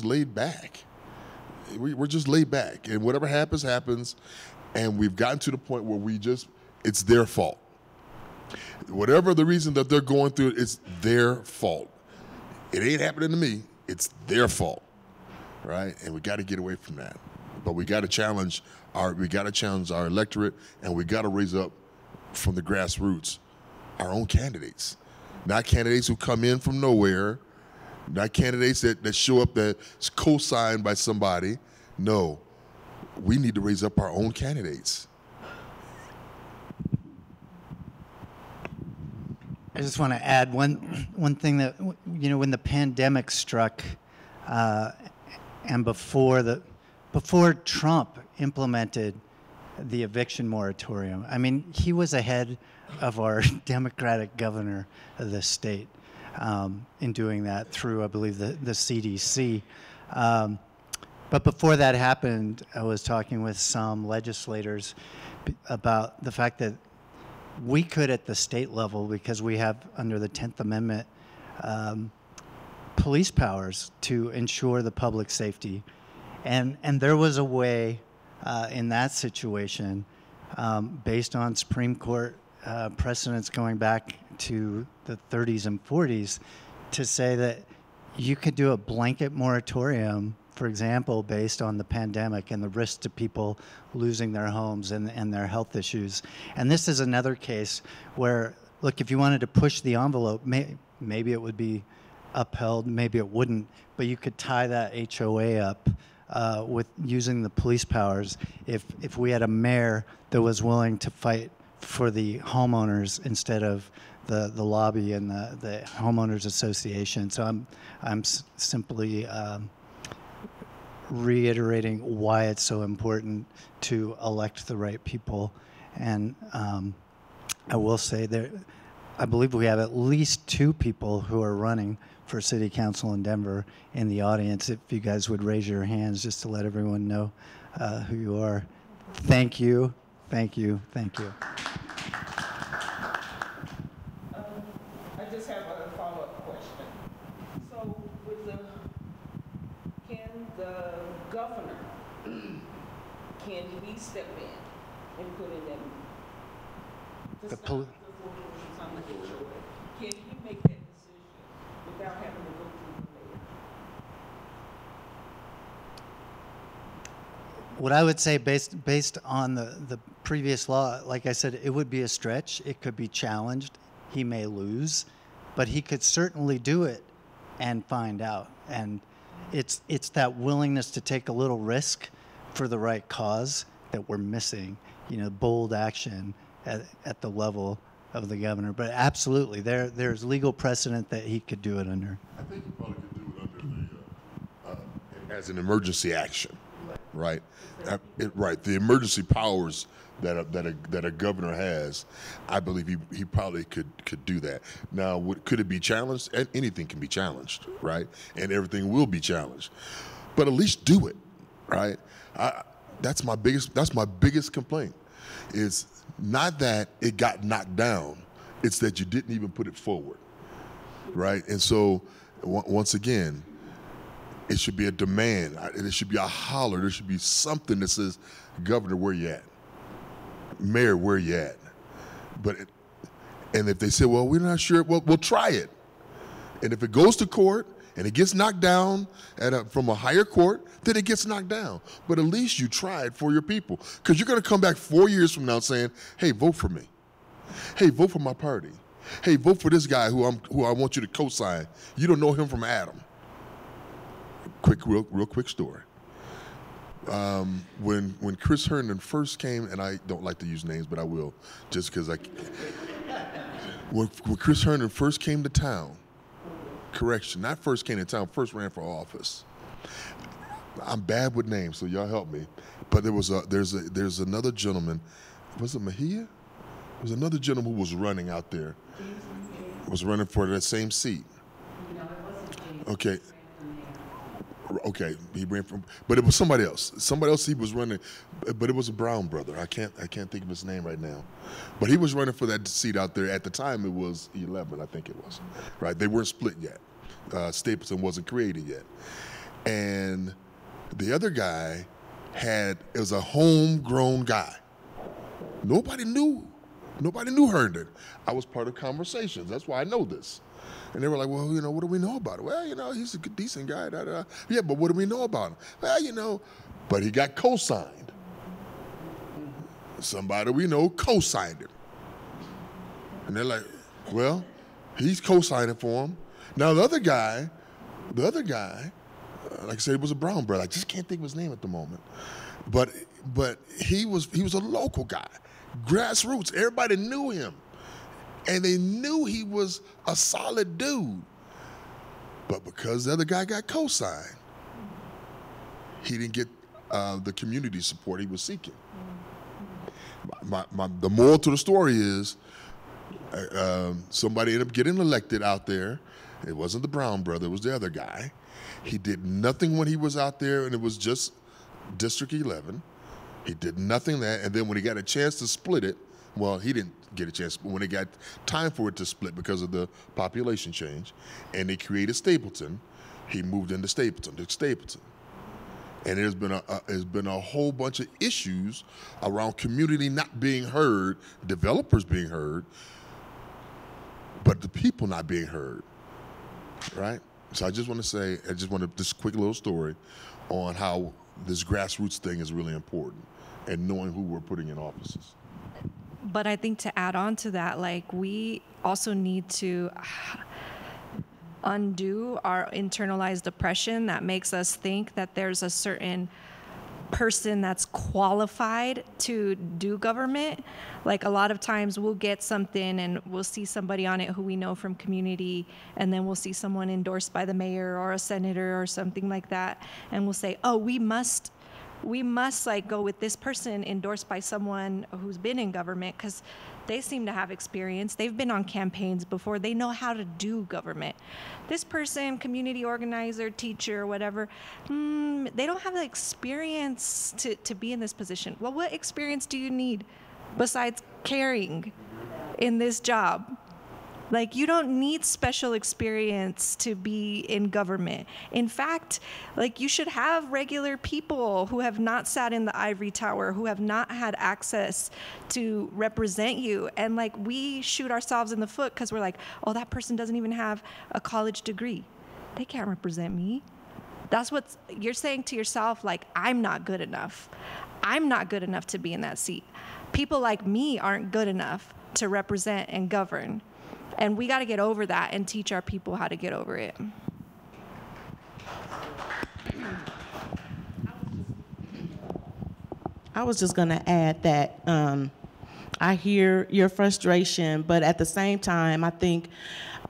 laid back. We're just laid back, and whatever happens, happens. And we've gotten to the point where it's their fault. Whatever the reason that they're going through, it's their fault. It ain't happening to me. It's their fault, right? And we got to get away from that. But we got to challenge our electorate, and we got to raise up from the grassroots our own candidates, not candidates who come in from nowhere, not candidates that show up that's co-signed by somebody. No, we need to raise up our own candidates. I just want to add one thing that, you know, when the pandemic struck, and before Trump implemented the eviction moratorium, I mean, he was ahead of our Democratic governor of the state in doing that through, I believe, the CDC. But before that happened, I was talking with some legislators about the fact that we could, at the state level, because we have under the 10th Amendment, police powers to ensure the public safety. And there was a way in that situation, based on Supreme Court precedents going back to the 30s and 40s, to say that you could do a blanket moratorium, for example, based on the pandemic and the risk to people losing their homes and their health issues. And this is another case where, look, if you wanted to push the envelope, maybe it would be upheld, maybe it wouldn't, but you could tie that HOA up with using the police powers if we had a mayor that was willing to fight for the homeowners instead of the lobby and the homeowners association. So I'm simply reiterating why it's so important to elect the right people. And I will say I believe we have at least 2 people who are running for city council in Denver in the audience. If you guys would raise your hands just to let everyone know who you are. Thank you, thank you, thank you. I just have a follow-up question. So can the governor, can he step in and put in them? Can he make that decision without having to go through the mayor? What I would say, based on the previous law, like I said, it would be a stretch. It could be challenged. He may lose, but he could certainly do it and find out. And it's that willingness to take a little risk for the right cause that we're missing. You know, bold action at the level of the governor. But absolutely, there's legal precedent that he could do it under. I think he probably could do it under as an emergency action, right? Right. The emergency powers that a governor has, I believe he probably could do that. Now, could it be challenged? And anything can be challenged, right? And everything will be challenged. But at least do it, right? That's my biggest complaint. Is not that it got knocked down, it's that you didn't even put it forward, right? And so, once again, it should be a demand. It should be a holler. There should be something that says, Governor, where you at? Mayor, where you at? And if they say, well, we're not sure, well, we'll try it. And if it goes to court and it gets knocked down from a higher court, then it gets knocked down. But at least you tried for your people. Because you're going to come back 4 years from now saying, hey, vote for me. Hey, vote for my party. Hey, vote for this guy who I want you to co-sign. You don't know him from Adam. Real quick story. When Chris Herndon first came, and I don't like to use names, but I will, just because when Chris Herndon first came to town, correction, not first came to town, first ran for office. I'm bad with names, so y'all help me. But there's another gentleman, was it Mejia? There was another gentleman who was running out there, was running for that same seat. Okay. Okay, he ran from, but it was somebody else. Somebody else he was running, but it was a Brown brother. I can't think of his name right now. But he was running for that seat out there. At the time, it was 11, I think it was. Right, they weren't split yet. Stapleton wasn't created yet, and the other guy was a homegrown guy. Nobody knew Herndon. I was part of conversations. That's why I know this. And they were like, well, what do we know about him? Well, he's a good, decent guy. Da, da, da. Yeah, but what do we know about him? Well, but he got co-signed. Somebody we know co-signed him. And they're like, well, he's co-signing for him. Now the other guy, like I said, it was a Brown brother. I just can't think of his name at the moment. But he was a local guy, grassroots. Everybody knew him. And they knew he was a solid dude. But because the other guy got co-signed, he didn't get the community support he was seeking. The moral to the story is somebody ended up getting elected out there. It wasn't the Brown brother, it was the other guy. He did nothing when he was out there, and it was just District 11. He did nothing there, and then when he got a chance to split it, well, he didn't get a chance, but when they got time for it to split because of the population change, and they created Stapleton, he moved into Stapleton. And there's been a whole bunch of issues around community not being heard, developers being heard, but the people not being heard, right? So I just want this quick little story on how this grassroots thing is really important and knowing who we're putting in offices. But I think to add on to that, we also need to undo our internalized oppression that makes us think that there's a certain person that's qualified to do government. Like a lot of times we'll get something and we'll see somebody on it who we know from community, and then we'll see someone endorsed by the mayor or a senator or something like that, and we'll say, oh, we must go with this person endorsed by someone who's been in government because they seem to have experience. They've been on campaigns before. They know how to do government. This person, community organizer, teacher, whatever, they don't have the experience to be in this position. Well, what experience do you need besides caring in this job? You don't need special experience to be in government. In fact, you should have regular people who have not sat in the ivory tower, who have not had access to represent you. And we shoot ourselves in the foot because we're like, oh, that person doesn't even have a college degree. They can't represent me. That's what you're saying to yourself, I'm not good enough. I'm not good enough to be in that seat. People like me aren't good enough to represent and govern. And we got to get over that and teach our people how to get over it. I was just going to add that I hear your frustration, but at the same time, I think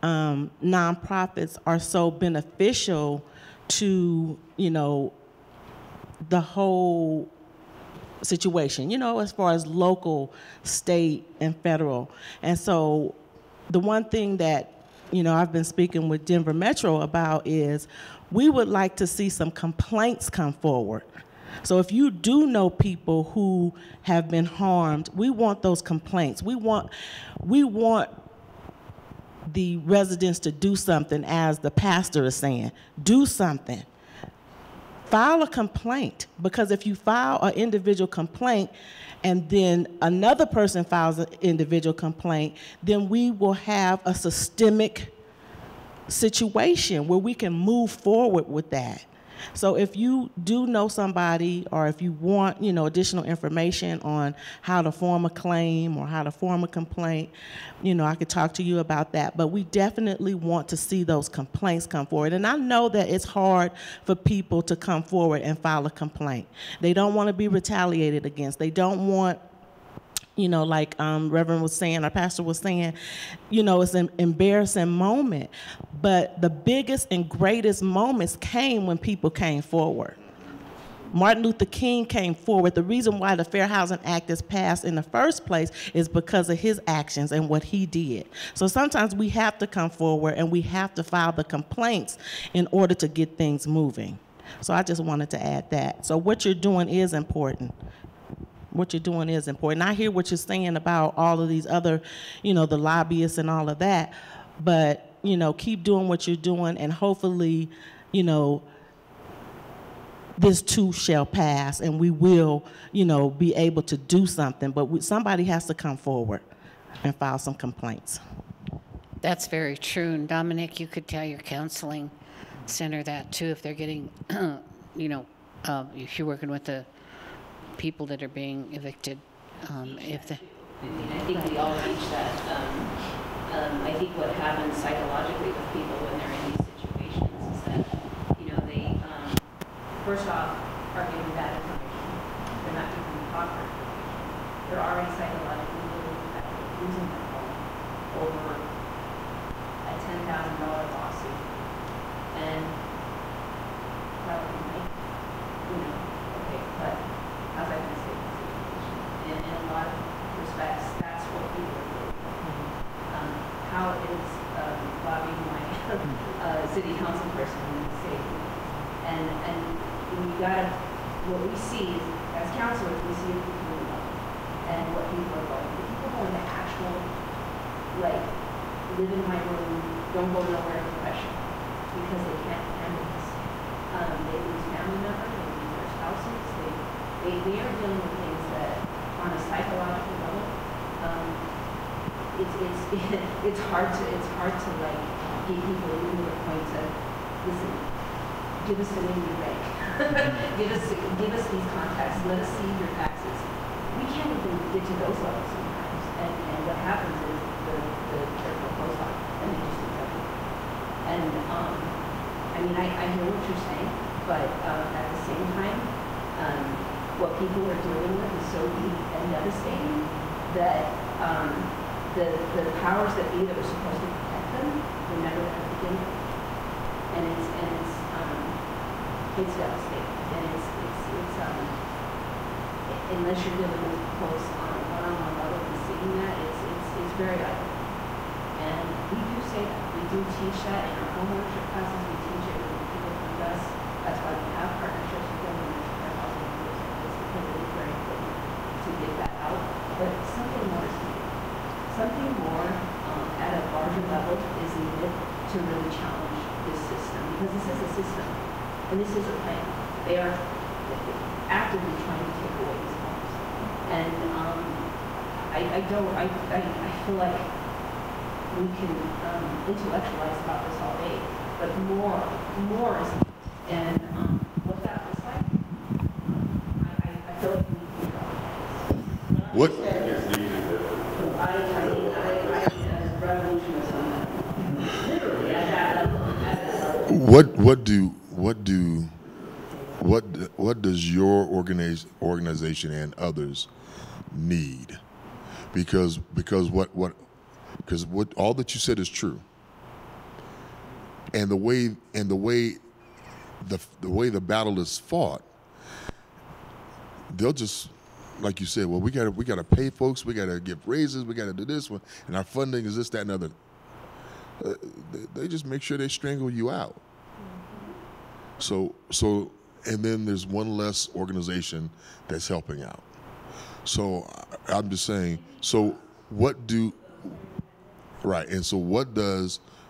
nonprofits are so beneficial to, the whole situation, as far as local, state, and federal. And so the one thing that, I've been speaking with Denver Metro about is we would like to see some complaints come forward. So if you do know people who have been harmed, we want those complaints. We want the residents to do something, as the pastor is saying. Do something. File a complaint, because if you file an individual complaint and then another person files an individual complaint, then we will have a systemic situation where we can move forward with that. So if you do know somebody, or if you want, additional information on how to form a claim or how to form a complaint, I could talk to you about that. But we definitely want to see those complaints come forward. And I know that it's hard for people to come forward and file a complaint. They don't want to be retaliated against. They don't want, like Reverend was saying, our pastor was saying, it's an embarrassing moment. But the biggest and greatest moments came when people came forward. Martin Luther King came forward. The reason why the Fair Housing Act is passed in the first place is because of his actions and what he did. So sometimes we have to come forward and we have to file the complaints in order to get things moving. So I just wanted to add that. So what you're doing is important. What you're doing is important. I hear what you're saying about all of these other, the lobbyists and all of that, but, keep doing what you're doing, and hopefully, this too shall pass, and we will, be able to do something, but somebody has to come forward and file some complaints. That's very true. And Dominic, you could tell your counseling center that too, if they're getting, if you're working with the people that are being evicted. I think we all reach that. I think what happens psychologically with people when they're in these situations is that, they first off are giving bad information. They're not giving the proper information. They're already psychologically losing their home over a $10,000 lawsuit, and probably okay, but how's that going to save the situation? In a lot of respects, that's what people are doing. How is lobbying my city council person in the state? And we gotta, what we see is, as counselors, we see it people level and what people are going. The people going to actual, like, live in my room, don't go nowhere profession because they can't handle this. They lose family members, they lose their spouses, they are dealing with things that, on a psychological level, it's hard to like get people even to the point to listen. Give us the name of your bank. give us these contacts. Let us see your taxes. We can't even get to those levels sometimes. And what happens is they're foreclosed on, and they just accept it. And I hear what you're saying, but at the same time, what people are dealing with is so deep and devastating that the powers that be that were supposed to protect them were never going to begin with. And it's devastating. And it's unless you're dealing with folks on a one-on-one level and seeing that, it's very ugly. And we do say that. We do teach that in our homeownership classes. We teach it when people come to us. That's why we have partnerships with them and fair housing groups like this, because it is very important to get that out. But something more is needed. Something more at a larger level is needed to really challenge this system, because this is a system and this is a plan. They are actively trying to take away these homes, and I feel like we can intellectualize about this all day, but more is needed. And what that looks like, I feel like we need to go. What? What does your organization and others need? Because what all that you said is true, and the way the battle is fought, they'll just, like you said, well, we gotta pay folks, we gotta give raises, we gotta do this one, and our funding is this, that, and other. They just make sure they strangle you out. So, and then there's one less organization that's helping out. So I'm just saying, so what does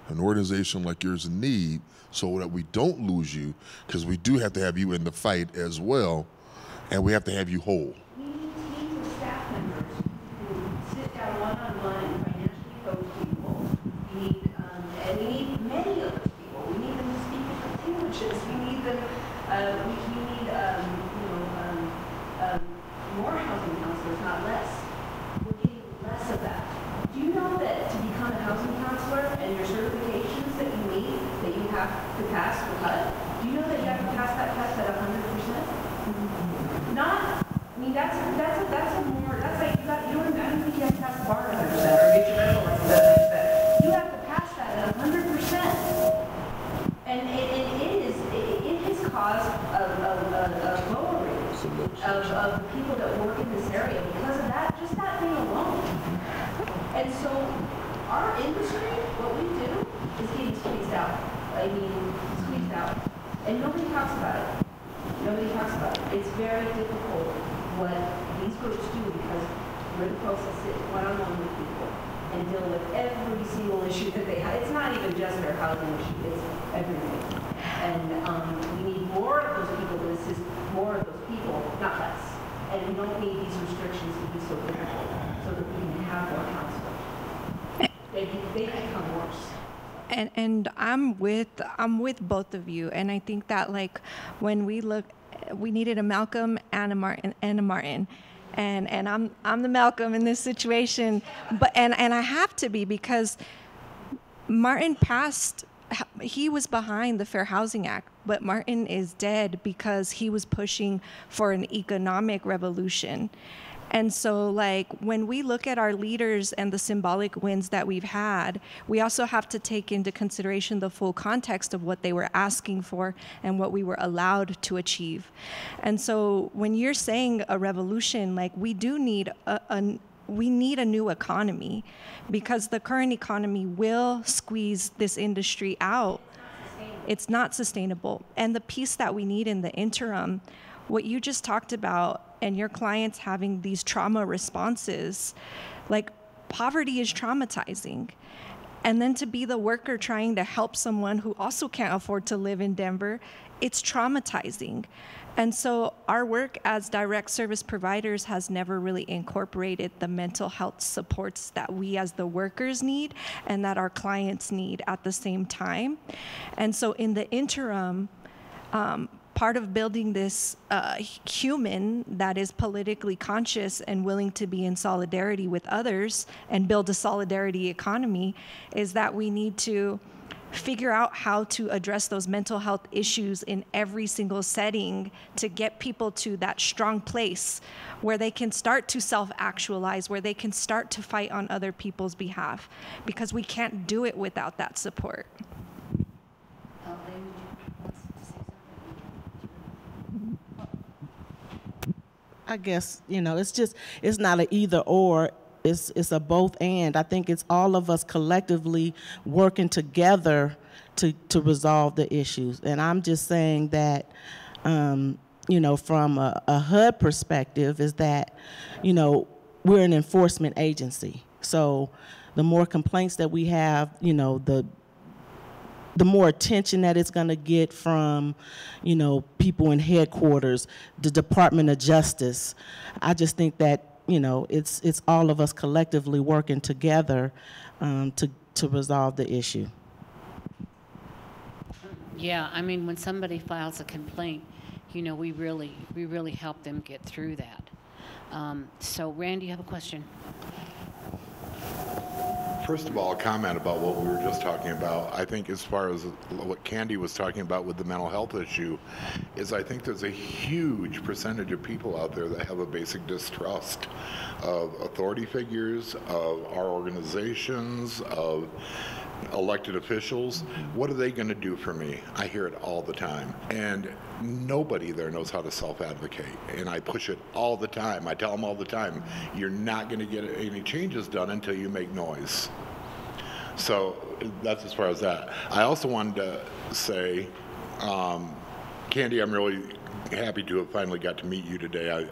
an organization like yours need so that we don't lose you, because we do have to have you in the fight as well, and we have to have you whole? We need teams of staff members who sit down one-on-one and financially coach people. We need, and we need many of those people. We need them to speak different languages. We need them We need, more housing counselors, not less. We're getting less of that. Do you know that to become a housing counselor and your certifications that you need, that you have to pass for HUD, do you know that you have to pass that test at 100%? Not, I mean, that's like, you don't think you have to pass the bar at 100% or get your medical license at 100%. You have to pass that at 100%. And it has caused a lowering of the people that work in this area because of that, just that thing alone. And so our industry, what we do, is getting squeezed out. I mean, squeezed out. And nobody talks about it. Nobody talks about it. It's very difficult what these groups do because we're in the process sit one-on-one with people and deal with every single issue that they have. It's not even just their housing issue, it's everything. And we need more of those people to assist more of those people, not less. And we don't need these restrictions to be so difficult so that we can have more counselors. They become worse. And I'm with both of you, and I think that like when we look, we needed a Malcolm and a Martin, and I'm the Malcolm in this situation, but and I have to be because Martin passed. He was behind the Fair Housing Act, but Martin is dead because he was pushing for an economic revolution. And so, like, when we look at our leaders and the symbolic wins that we've had, we also have to take into consideration the full context of what they were asking for and what we were allowed to achieve. And so when you're saying a revolution, like, we do need we need a new economy because the current economy will squeeze this industry out. It's not sustainable. And the piece that we need in the interim, what you just talked about, and your clients having these trauma responses, like poverty is traumatizing. And then to be the worker trying to help someone who also can't afford to live in Denver, it's traumatizing. And so our work as direct service providers has never really incorporated the mental health supports that we as the workers need and that our clients need at the same time. And so in the interim, part of building this human that is politically conscious and willing to be in solidarity with others and build a solidarity economy is that we need to figure out how to address those mental health issues in every single setting to get people to that strong place where they can start to self-actualize, where they can start to fight on other people's behalf, because we can't do it without that support. I guess, it's not an either or, it's a both and. I think it's all of us collectively working together to resolve the issues. And I'm just saying that, from a HUD perspective is that, we're an enforcement agency. So the more complaints that we have, the more attention that it's going to get from, people in headquarters, the Department of Justice. I just think that, it's all of us collectively working together to resolve the issue. Yeah, I mean, when somebody files a complaint, we really help them get through that. So, Randy, you have a question? First of all, a comment about what we were just talking about. I think as far as what Candy was talking about with the mental health issue, is I think there's a huge percentage of people out there that have a basic distrust of authority figures, of our organizations, of elected officials. What are they going to do for me? I hear it all the time. And nobody there knows how to self-advocate. And I push it all the time. I tell them all the time, you're not going to get any changes done until you make noise. So that's as far as that. I also wanted to say, Candy, I'm really happy to have finally got to meet you today.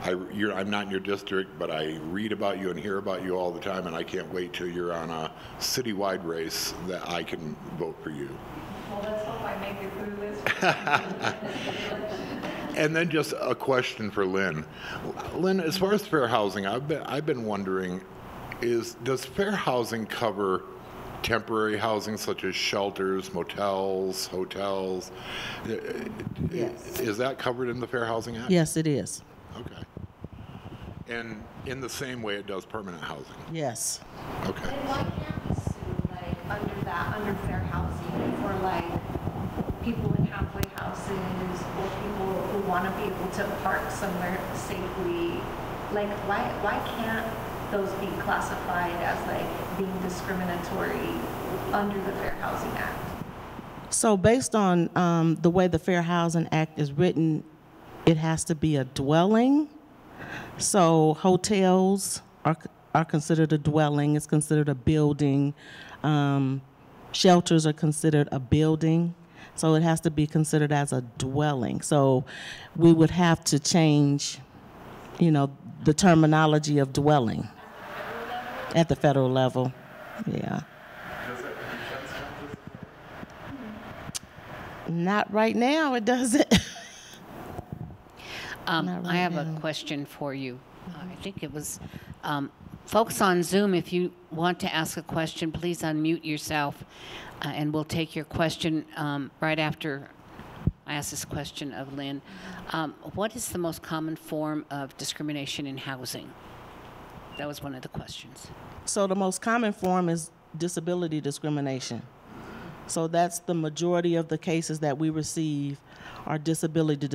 I'm not in your district, but I read about you and hear about you all the time, and I can't wait till you're on a citywide race that I can vote for you. Well, let's hope I make it through this. And then just a question for Lynn. Lynn, as far as fair housing, I've been wondering, does fair housing cover temporary housing such as shelters, motels, hotels. Yes. Is that covered in the Fair Housing Act? Yes, it is. Okay. And in the same way it does permanent housing? Yes. Okay. And why can't we sue, like, under fair housing for, like, people in halfway houses or people who want to be able to park somewhere safely? Like, why can't those be classified as, like, being discriminatory under the Fair Housing Act? So based on the way the Fair Housing Act is written, it has to be a dwelling. So hotels are considered a dwelling. It's considered a building. Shelters are considered a building. So it has to be considered as a dwelling. So we would have to change, the terminology of dwelling at the federal level. Yeah. Not right now, it doesn't. I have a question for you. I think it was, folks on Zoom, if you want to ask a question, please unmute yourself, and we'll take your question right after I ask this question of Lynn. What is the most common form of discrimination in housing? That was one of the questions. So the most common form is disability discrimination. So that's the majority of the cases that we receive are disability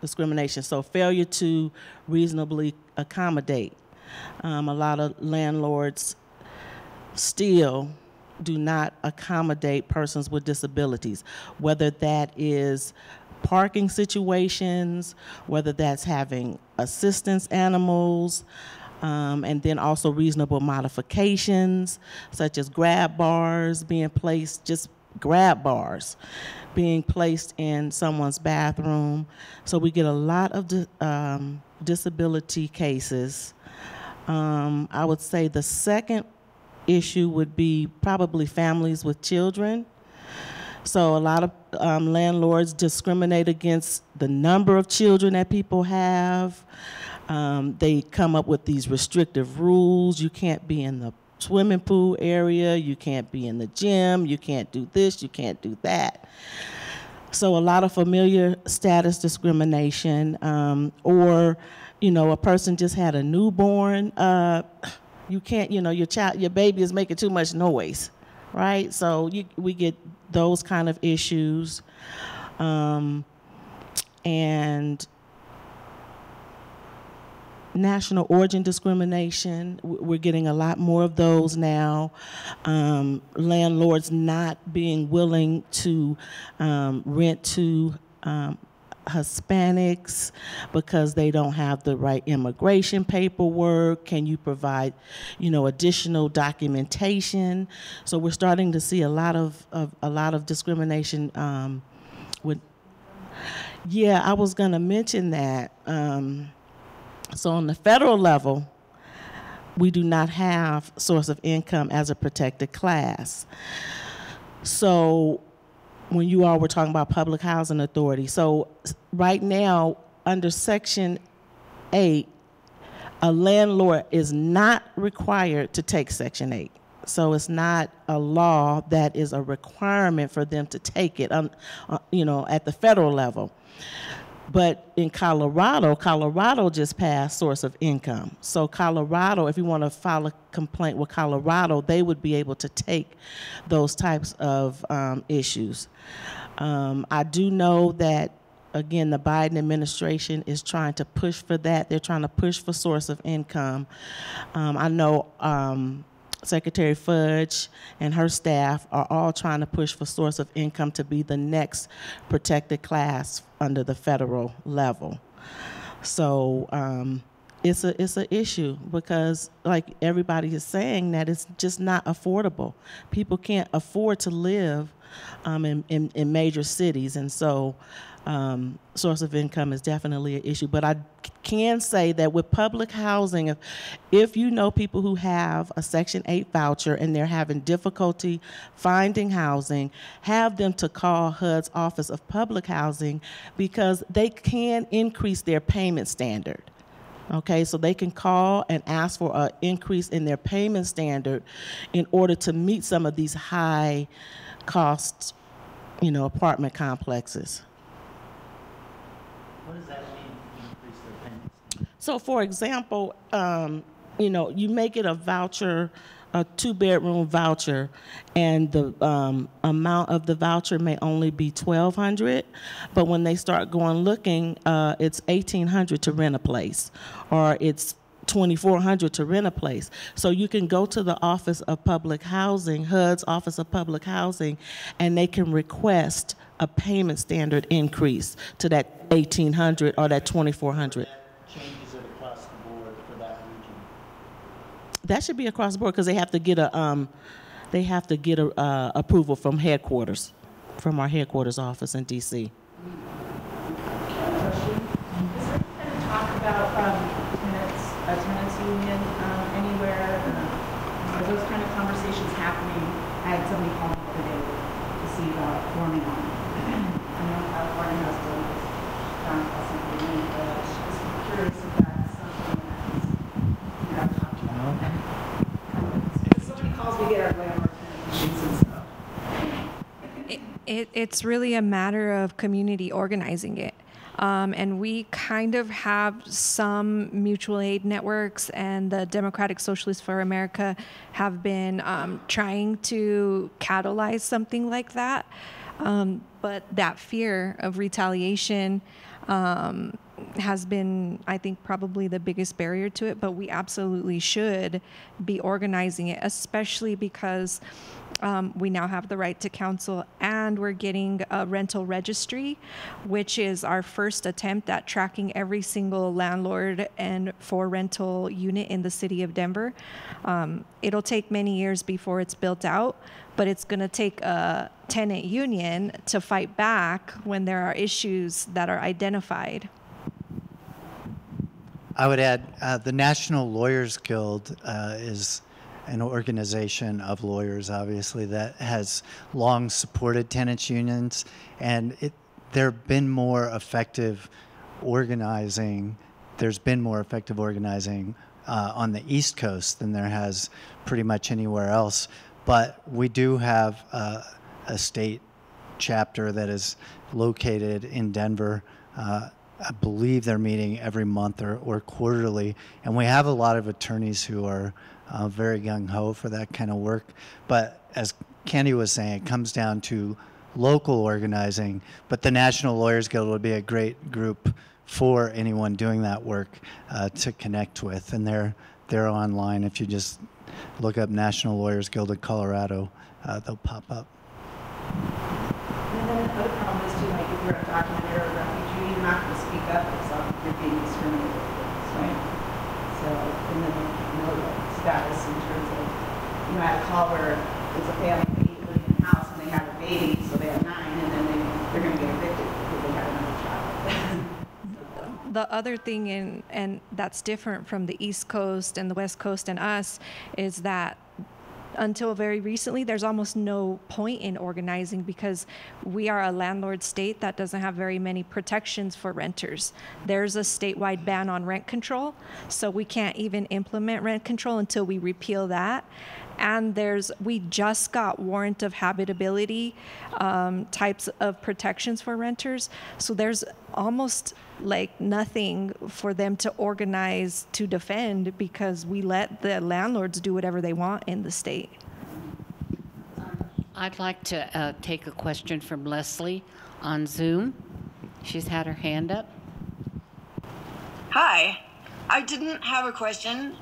discrimination. So failure to reasonably accommodate. A lot of landlords still do not accommodate persons with disabilities, whether that is parking situations, whether that's having assistance animals, and then also reasonable modifications, such as grab bars being placed, just grab bars being placed in someone's bathroom. So we get a lot of disability cases. I would say the second issue would be probably families with children. So a lot of landlords discriminate against the number of children that people have. They come up with these restrictive rules. You can't be in the swimming pool area. You can't be in the gym. You can't do this. You can't do that. So a lot of familiar status discrimination, or, a person just had a newborn. You can't, your baby is making too much noise, right? So we get those kind of issues, and national origin discrimination. We're getting a lot more of those now. Landlords not being willing to rent to Hispanics because they don't have the right immigration paperwork. Can you provide, additional documentation? So we're starting to see a lot of discrimination. Yeah, I was going to mention that. So on the federal level, we do not have source of income as a protected class. So when you all were talking about public housing authority, so right now under Section 8, a landlord is not required to take Section 8. So it's not a law that is a requirement for them to take it, at the federal level. But in Colorado just passed source of income. So Colorado, if you want to file a complaint with Colorado, they would be able to take those types of issues. I do know that, again, the Biden administration is trying to push for that. They're trying to push for source of income. I know Secretary Fudge and her staff are all trying to push for source of income to be the next protected class under the federal level. So it's an issue because, like everybody is saying, that it's just not affordable. People can't afford to live in major cities, and so source of income is definitely an issue. But I can say that with public housing, if you know people who have a Section 8 voucher and they're having difficulty finding housing, have them to call HUD's Office of Public Housing because they can increase their payment standard. Okay, so they can call and ask for an increase in their payment standard in order to meet some of these high cost, apartment complexes. What does that mean, increase their payment standard? So for example, you make it a voucher, a 2-bedroom voucher, and the amount of the voucher may only be $1,200, but when they start going looking, it's $1,800 to rent a place, or it's $2,400 to rent a place. So you can go to the Office of Public Housing, HUD's Office of Public Housing, and they can request a payment standard increase to that $1,800 or that $2,400. Changes it across the board for that region. That should be across the board because they have to get a approval from headquarters, from our headquarters office in DC. Is there any kind of talk about a tenants union anywhere? Are those kind of conversations happening? I had somebody call me today to see about forming one. I know California has done this, something, but I was just curious if that's something that is talked about. If somebody calls, we get our landlord tenant unions and stuff. It's really a matter of community organizing it. And we kind of have some mutual aid networks, and the Democratic Socialists for America have been trying to catalyze something like that. But that fear of retaliation has been, I think, probably the biggest barrier to it. But we absolutely should be organizing it, especially because we now have the right to counsel, and we're getting a rental registry, which is our first attempt at tracking every single landlord and for rental unit in the city of Denver. It'll take many years before it's built out, but it's going to take a tenant union to fight back when there are issues that are identified. I would add the National Lawyers Guild is an organization of lawyers, obviously, that has long supported tenants unions, and there have been more effective organizing. There's been more effective organizing on the East Coast than there has pretty much anywhere else. But we do have a state chapter that is located in Denver. I believe they're meeting every month or quarterly, and we have a lot of attorneys who are very gung-ho for that kind of work. But as Candy was saying, it comes down to local organizing, but the National Lawyers Guild would be a great group for anyone doing that work to connect with, and they're online. If you just look up National Lawyers Guild of Colorado, they'll pop up. And then the other problem is too, like if you're undocumented or a refugee, you're not going to speak up if you're being discriminated against, right? So, and then status in terms of, I had a call where it's a family living in a house and they have a baby, so they have 9, and then they're going to get evicted because they have another child. The other thing, and that's different from the East Coast and the West Coast and us, is that until very recently, there's almost no point in organizing because we are a landlord state that doesn't have very many protections for renters. There's a statewide ban on rent control, so we can't even implement rent control until we repeal that. And we just got warrant of habitability types of protections for renters. So there's almost like nothing for them to organize to defend because we let the landlords do whatever they want in the state. I'd like to take a question from Leslie on Zoom. She's had her hand up. Hi, I didn't have a question.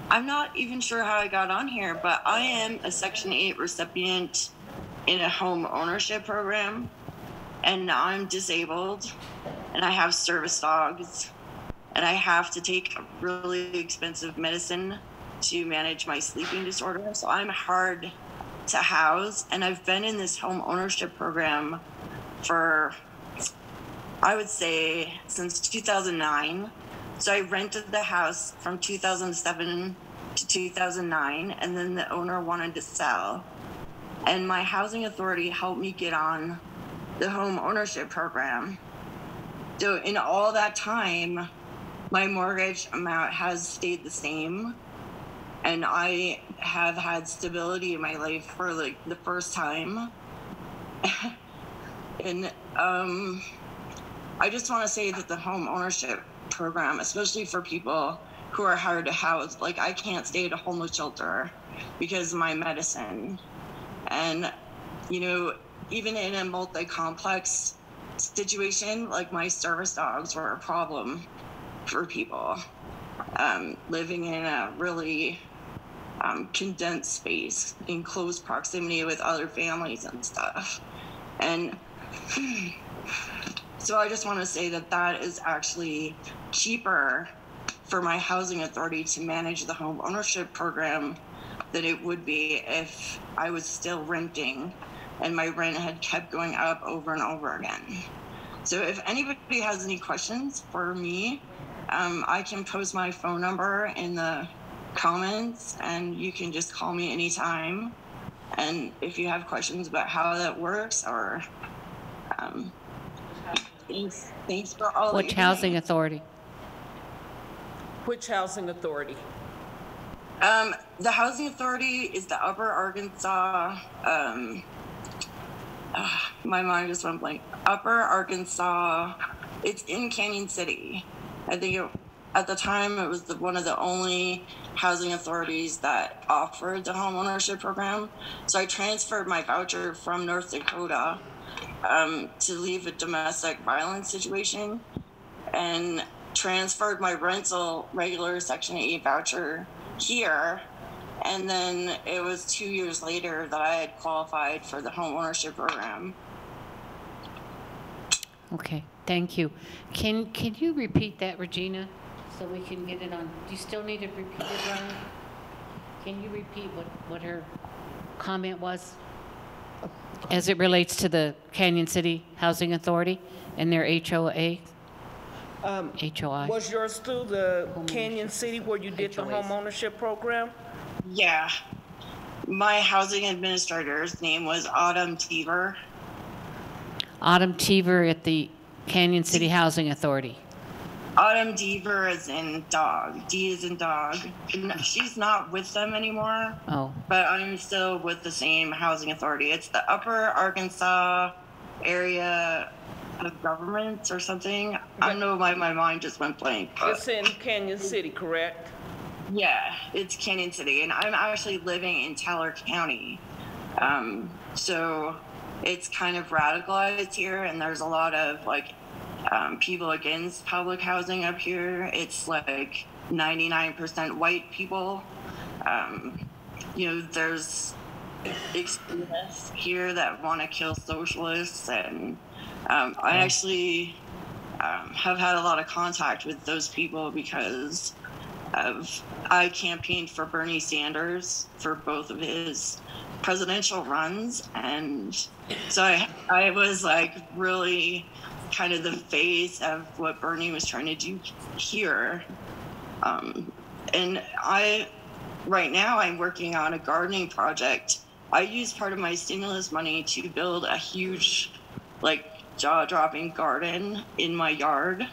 I'm not even sure how I got on here, but I am a Section 8 recipient in a home ownership program, and I'm disabled, and I have service dogs, and I have to take really expensive medicine to manage my sleeping disorder, so I'm hard to house, and I've been in this home ownership program for, I would say, since 2009. So I rented the house from 2007 to 2009, and then the owner wanted to sell. And my housing authority helped me get on the home ownership program. So in all that time, my mortgage amount has stayed the same, and I have had stability in my life for like the first time. And I just want to say that the home ownership program, especially for people who are hard to house, like I can't stay at a homeless shelter because of my medicine. And, you know, even in a multi-complex situation, like my service dogs were a problem for people living in a really condensed space in close proximity with other families and stuff. And so I just want to say that that is actually cheaper for my housing authority to manage the home ownership program than it would be if I was still renting and my rent had kept going up over and over again. So if anybody has any questions for me, I can post my phone number in the comments and you can just call me anytime. And if you have questions about how that works or thanks for all Which housing authority? Which housing authority? The housing authority is the Upper Arkansas, my mind just went blank. Upper Arkansas, it's in Canyon City. I think at the time it was one of the only housing authorities that offered the home ownership program. So I transferred my voucher from North Dakota to leave a domestic violence situation and transferred my rental regular Section 8 voucher here. And then it was 2 years later that I had qualified for the home ownership program. Okay, thank you. Can you repeat that, Regina, so we can get it on? Do you still need to repeat it, Ryan? Can you repeat what her comment was as it relates to the Canyon City Housing Authority and their HOA? HOI. Was yours through the Canyon City where you did the home ownership program? Yeah. My housing administrator's name was Autumn Teaver. Autumn Teaver at the Canyon City Housing Authority. Autumn Deaver is in dog. D is in dog. She's not with them anymore. Oh. But I'm still with the same housing authority. It's the Upper Arkansas Area of Government or something. I don't know why my mind just went blank. It's in Canyon City, correct? Yeah, it's Canyon City, and I'm actually living in Teller County. So it's kind of radicalized here, and there's a lot of like people against public housing up here. It's like 99% white people. You know, there's extremists here that want to kill socialists, and I actually have had a lot of contact with those people because I campaigned for Bernie Sanders for both of his presidential runs, and so I was like really kind of the face of what Bernie was trying to do here. And right now I'm working on a gardening project. I used part of my stimulus money to build a huge, like, jaw-dropping garden in my yard.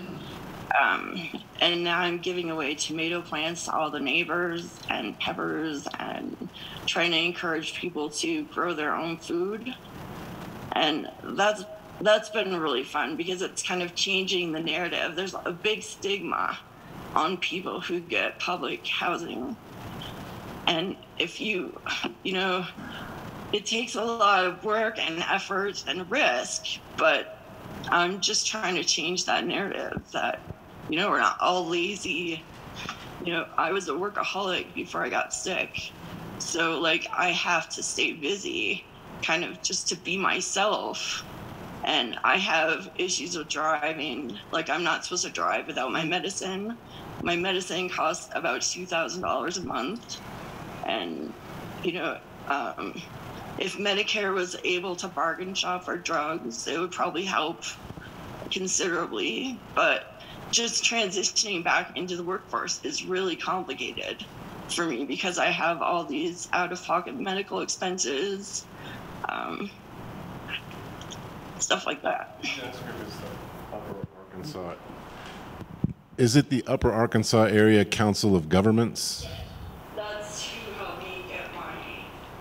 And now I'm giving away tomato plants to all the neighbors and peppers and trying to encourage people to grow their own food. And that's been really fun because it's kind of changing the narrative. There's a big stigma on people who get public housing. And if you know, it takes a lot of work and effort and risk, but I'm just trying to change that narrative that, you know, we're not all lazy. You know, I was a workaholic before I got sick. So, like, I have to stay busy kind of just to be myself. And I have issues with driving. Like, I'm not supposed to drive without my medicine. My medicine costs about $2,000 a month. And, you know, if Medicare was able to bargain shop for drugs, it would probably help considerably. But just transitioning back into the workforce is really complicated for me because I have all these out-of-pocket medical expenses, stuff like that. Arkansas. Is it the Upper Arkansas Area Council of Governments? That's who helped me get my.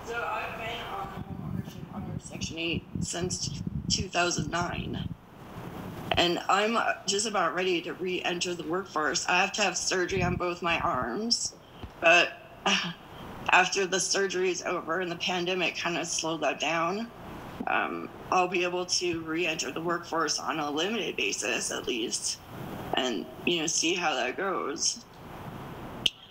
So I've been on home ownership under Section 8 since 2009. And I'm just about ready to re-enter the workforce. I have to have surgery on both my arms, but after the surgery is over and the pandemic kind of slowed that down, I'll be able to re-enter the workforce on a limited basis at least, and see how that goes.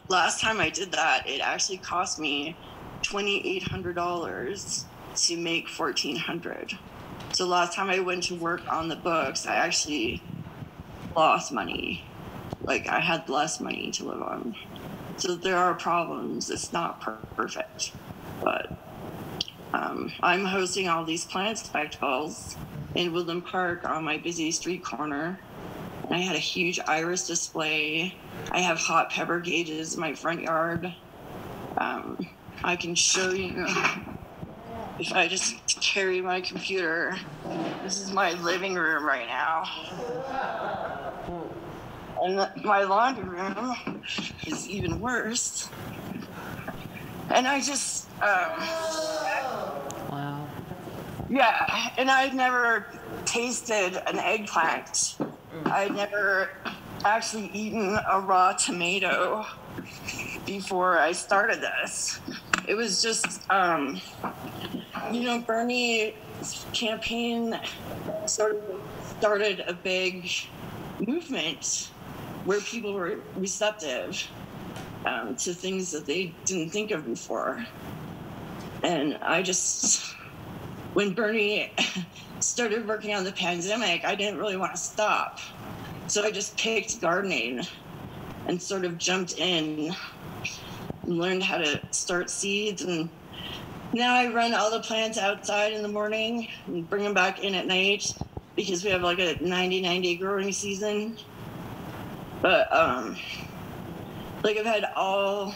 Last time I did that, it actually cost me $2,800 to make $1,400. So last time I went to work on the books, I actually lost money. Like, I had less money to live on. So there are problems. It's not perfect. But I'm hosting all these plant spectacles in Woodland Park on my busy street corner. And I had a huge iris display. I have hot pepper gauges in my front yard. I can show you. If I just carry my computer, this is my living room right now. And my laundry room is even worse. And I just, Wow. Yeah, and I'd never tasted an eggplant. I'd never actually eaten a raw tomato before I started this. It was just, Bernie's campaign sort of started a big movement where people were receptive to things that they didn't think of before. And when Bernie started working on the pandemic, I didn't really want to stop. So I just picked gardening and sort of jumped in and learned how to start seeds. And now I run all the plants outside in the morning and bring them back in at night because we have like a 99-day growing season. But I've had all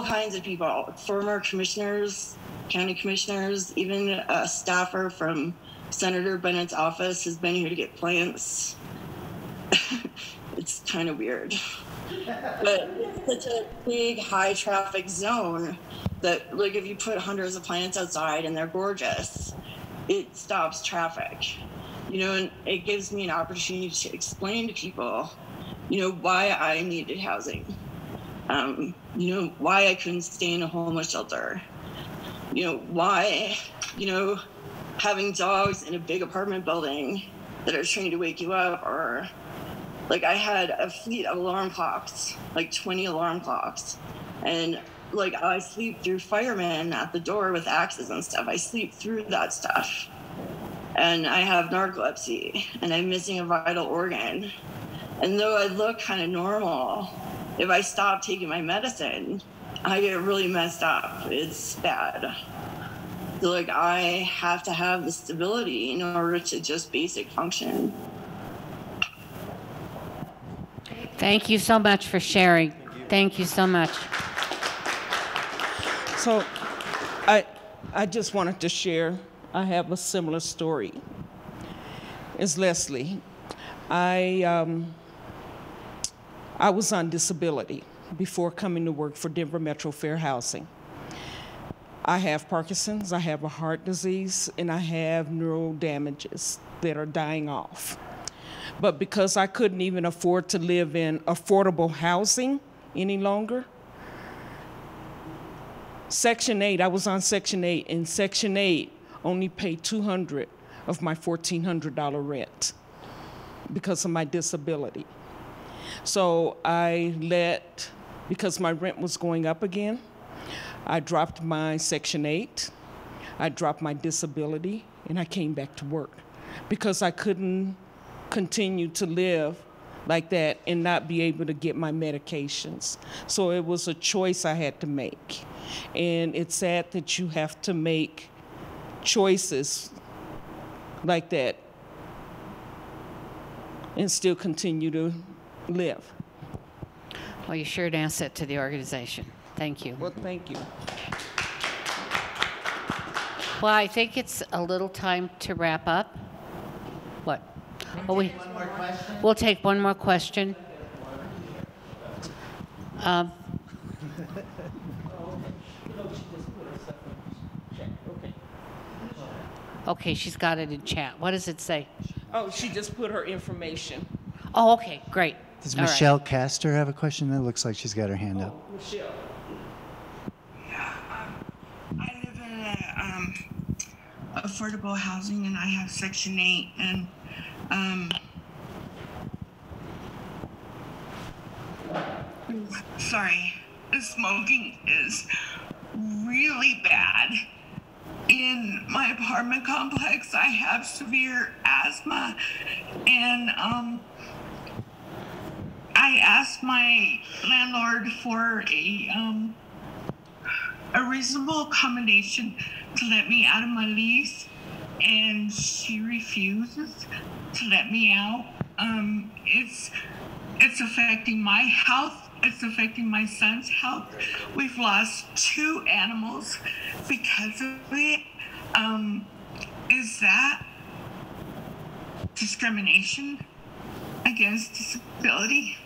kinds of people, former commissioners, county commissioners, even a staffer from Senator Bennett's office has been here to get plants. It's kind of weird. But it's such a big, high traffic zone that, like, if you put hundreds of plants outside and they're gorgeous, it stops traffic. And it gives me an opportunity to explain to people, why I needed housing. Why I couldn't stay in a homeless shelter. Why, having dogs in a big apartment building that are trying to wake you up, or like I had a fleet of alarm clocks, like 20 alarm clocks. And like I sleep through firemen at the door with axes and stuff. I sleep through that stuff. And I have narcolepsy and I'm missing a vital organ. And though I look kind of normal, if I stop taking my medicine, I get really messed up. It's bad. So like I have to have the stability in order to just basic function. Thank you so much for sharing. Thank you so much. So I just wanted to share, I have a similar story as Leslie. I was on disability before coming to work for Denver Metro Fair Housing. I have Parkinson's, I have a heart disease, and I have neural damages that are dying off. But because I couldn't even afford to live in affordable housing any longer, Section 8, I was on Section 8, and Section 8 only paid $200 of my $1,400 rent because of my disability. So because my rent was going up again, I dropped my Section 8, I dropped my disability, and I came back to work because I couldn't continue to live like that and not be able to get my medications. So it was a choice I had to make. And it's sad that you have to make choices like that and still continue to live. Well, you're sure an asset to the organization. Thank you. Well, thank you. Well, I think it's a little time to wrap up. What? Oh, we'll take one more question. Okay, she's got it in chat. What does it say? Oh, she just put her information. Oh, okay, great. Does All right. Michelle Castor have a question? It looks like she's got her hand up. Michelle. Yeah, I live in affordable housing, and I have Section 8, and sorry, the smoking is really bad. In my apartment complex, I have severe asthma, and I asked my landlord for a reasonable accommodation to let me out of my lease, and she refuses to let me out. It's affecting my health. It's affecting my son's health. We've lost 2 animals because of it. Is that discrimination against disability?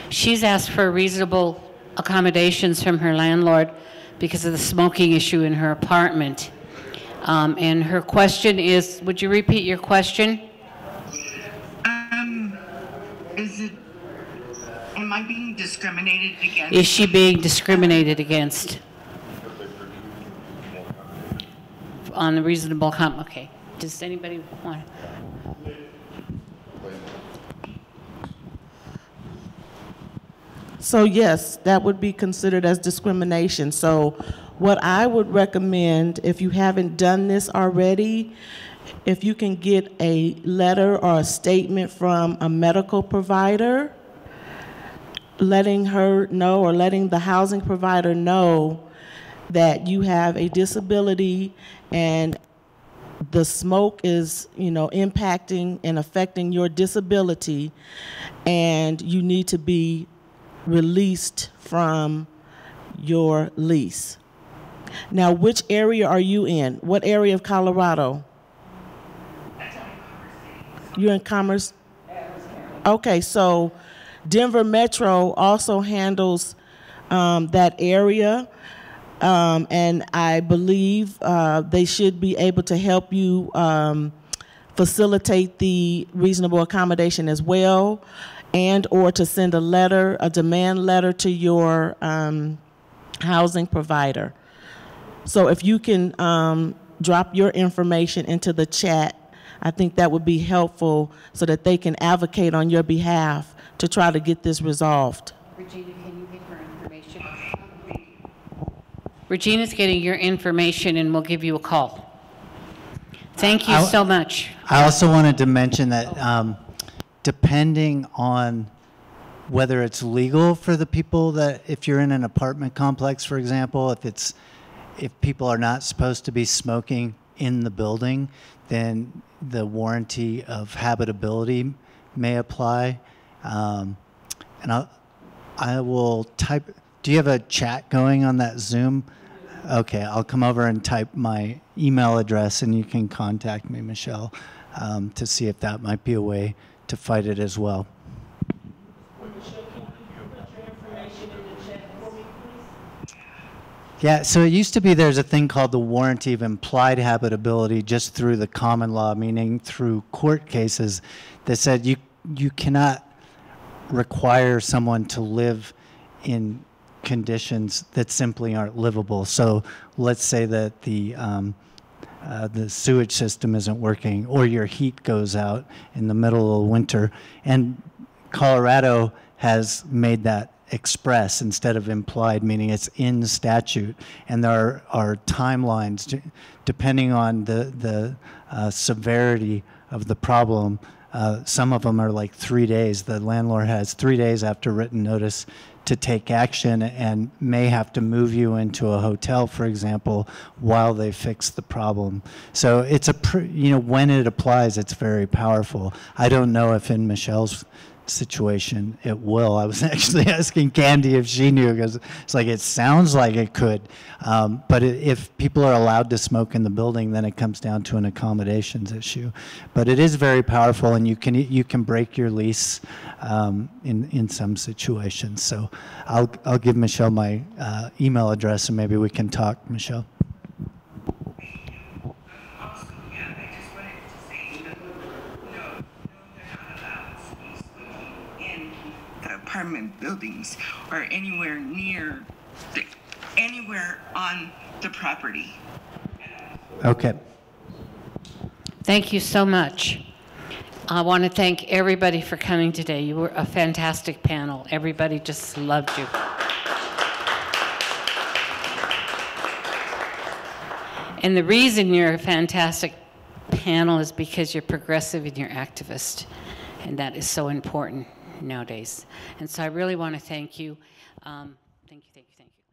She's asked for reasonable accommodations from her landlord because of the smoking issue in her apartment. And her question is, would you repeat your question? Am I being discriminated against? Is she being discriminated against? On the reasonable okay. Does anybody want to? So yes, that would be considered as discrimination. So what I would recommend, if you haven't done this already, if you can get a letter or a statement from a medical provider letting her know, or letting the housing provider know, that you have a disability and the smoke is, impacting and affecting your disability, and you need to be released from your lease. Now, which area are you in? What area of Colorado? You're in Commerce? Okay, so Denver Metro also handles that area, and I believe they should be able to help you facilitate the reasonable accommodation as well, and or to send a letter, a demand letter to your housing provider. So if you can drop your information into the chat, I think that would be helpful so that they can advocate on your behalf to try to get this resolved. Regina, can you get her information? Regina's getting your information and we'll give you a call. Thank you so much. I also wanted to mention that depending on whether it's legal for the people that, if you're in an apartment complex, for example, if people are not supposed to be smoking in the building, then the warranty of habitability may apply. And I will type, do you have a chat going on that Zoom? Okay, I'll come over and type my email address and you can contact me, Michelle, to see if that might be a way to fight it as well. Yeah, so it used to be there's a thing called the warranty of implied habitability just through the common law, meaning through court cases that said you cannot require someone to live in conditions that simply aren't livable. So let's say that the sewage system isn't working or your heat goes out in the middle of winter. And Colorado has made that express instead of implied, meaning it's in statute. And there are timelines depending on the severity of the problem. Some of them are like 3 days. The landlord has 3 days after written notice to take action and may have to move you into a hotel, for example, while they fix the problem. So it's when it applies, it's very powerful. I don't know if in Michelle's situation, it will. I was actually asking Candy if she knew, because it's like, it sounds like it could. But if people are allowed to smoke in the building, then it comes down to an accommodations issue. But it is very powerful, and you can break your lease in some situations. So I'll give Michelle my email address, and maybe we can talk, Michelle. Apartment buildings or anywhere near, anywhere on the property. Okay. Thank you so much. I want to thank everybody for coming today. You were a fantastic panel. Everybody just loved you. And the reason you're a fantastic panel is because you're progressive and you're activist. And that is so important nowadays. And so I really want to thank you. Thank you, thank you, thank you.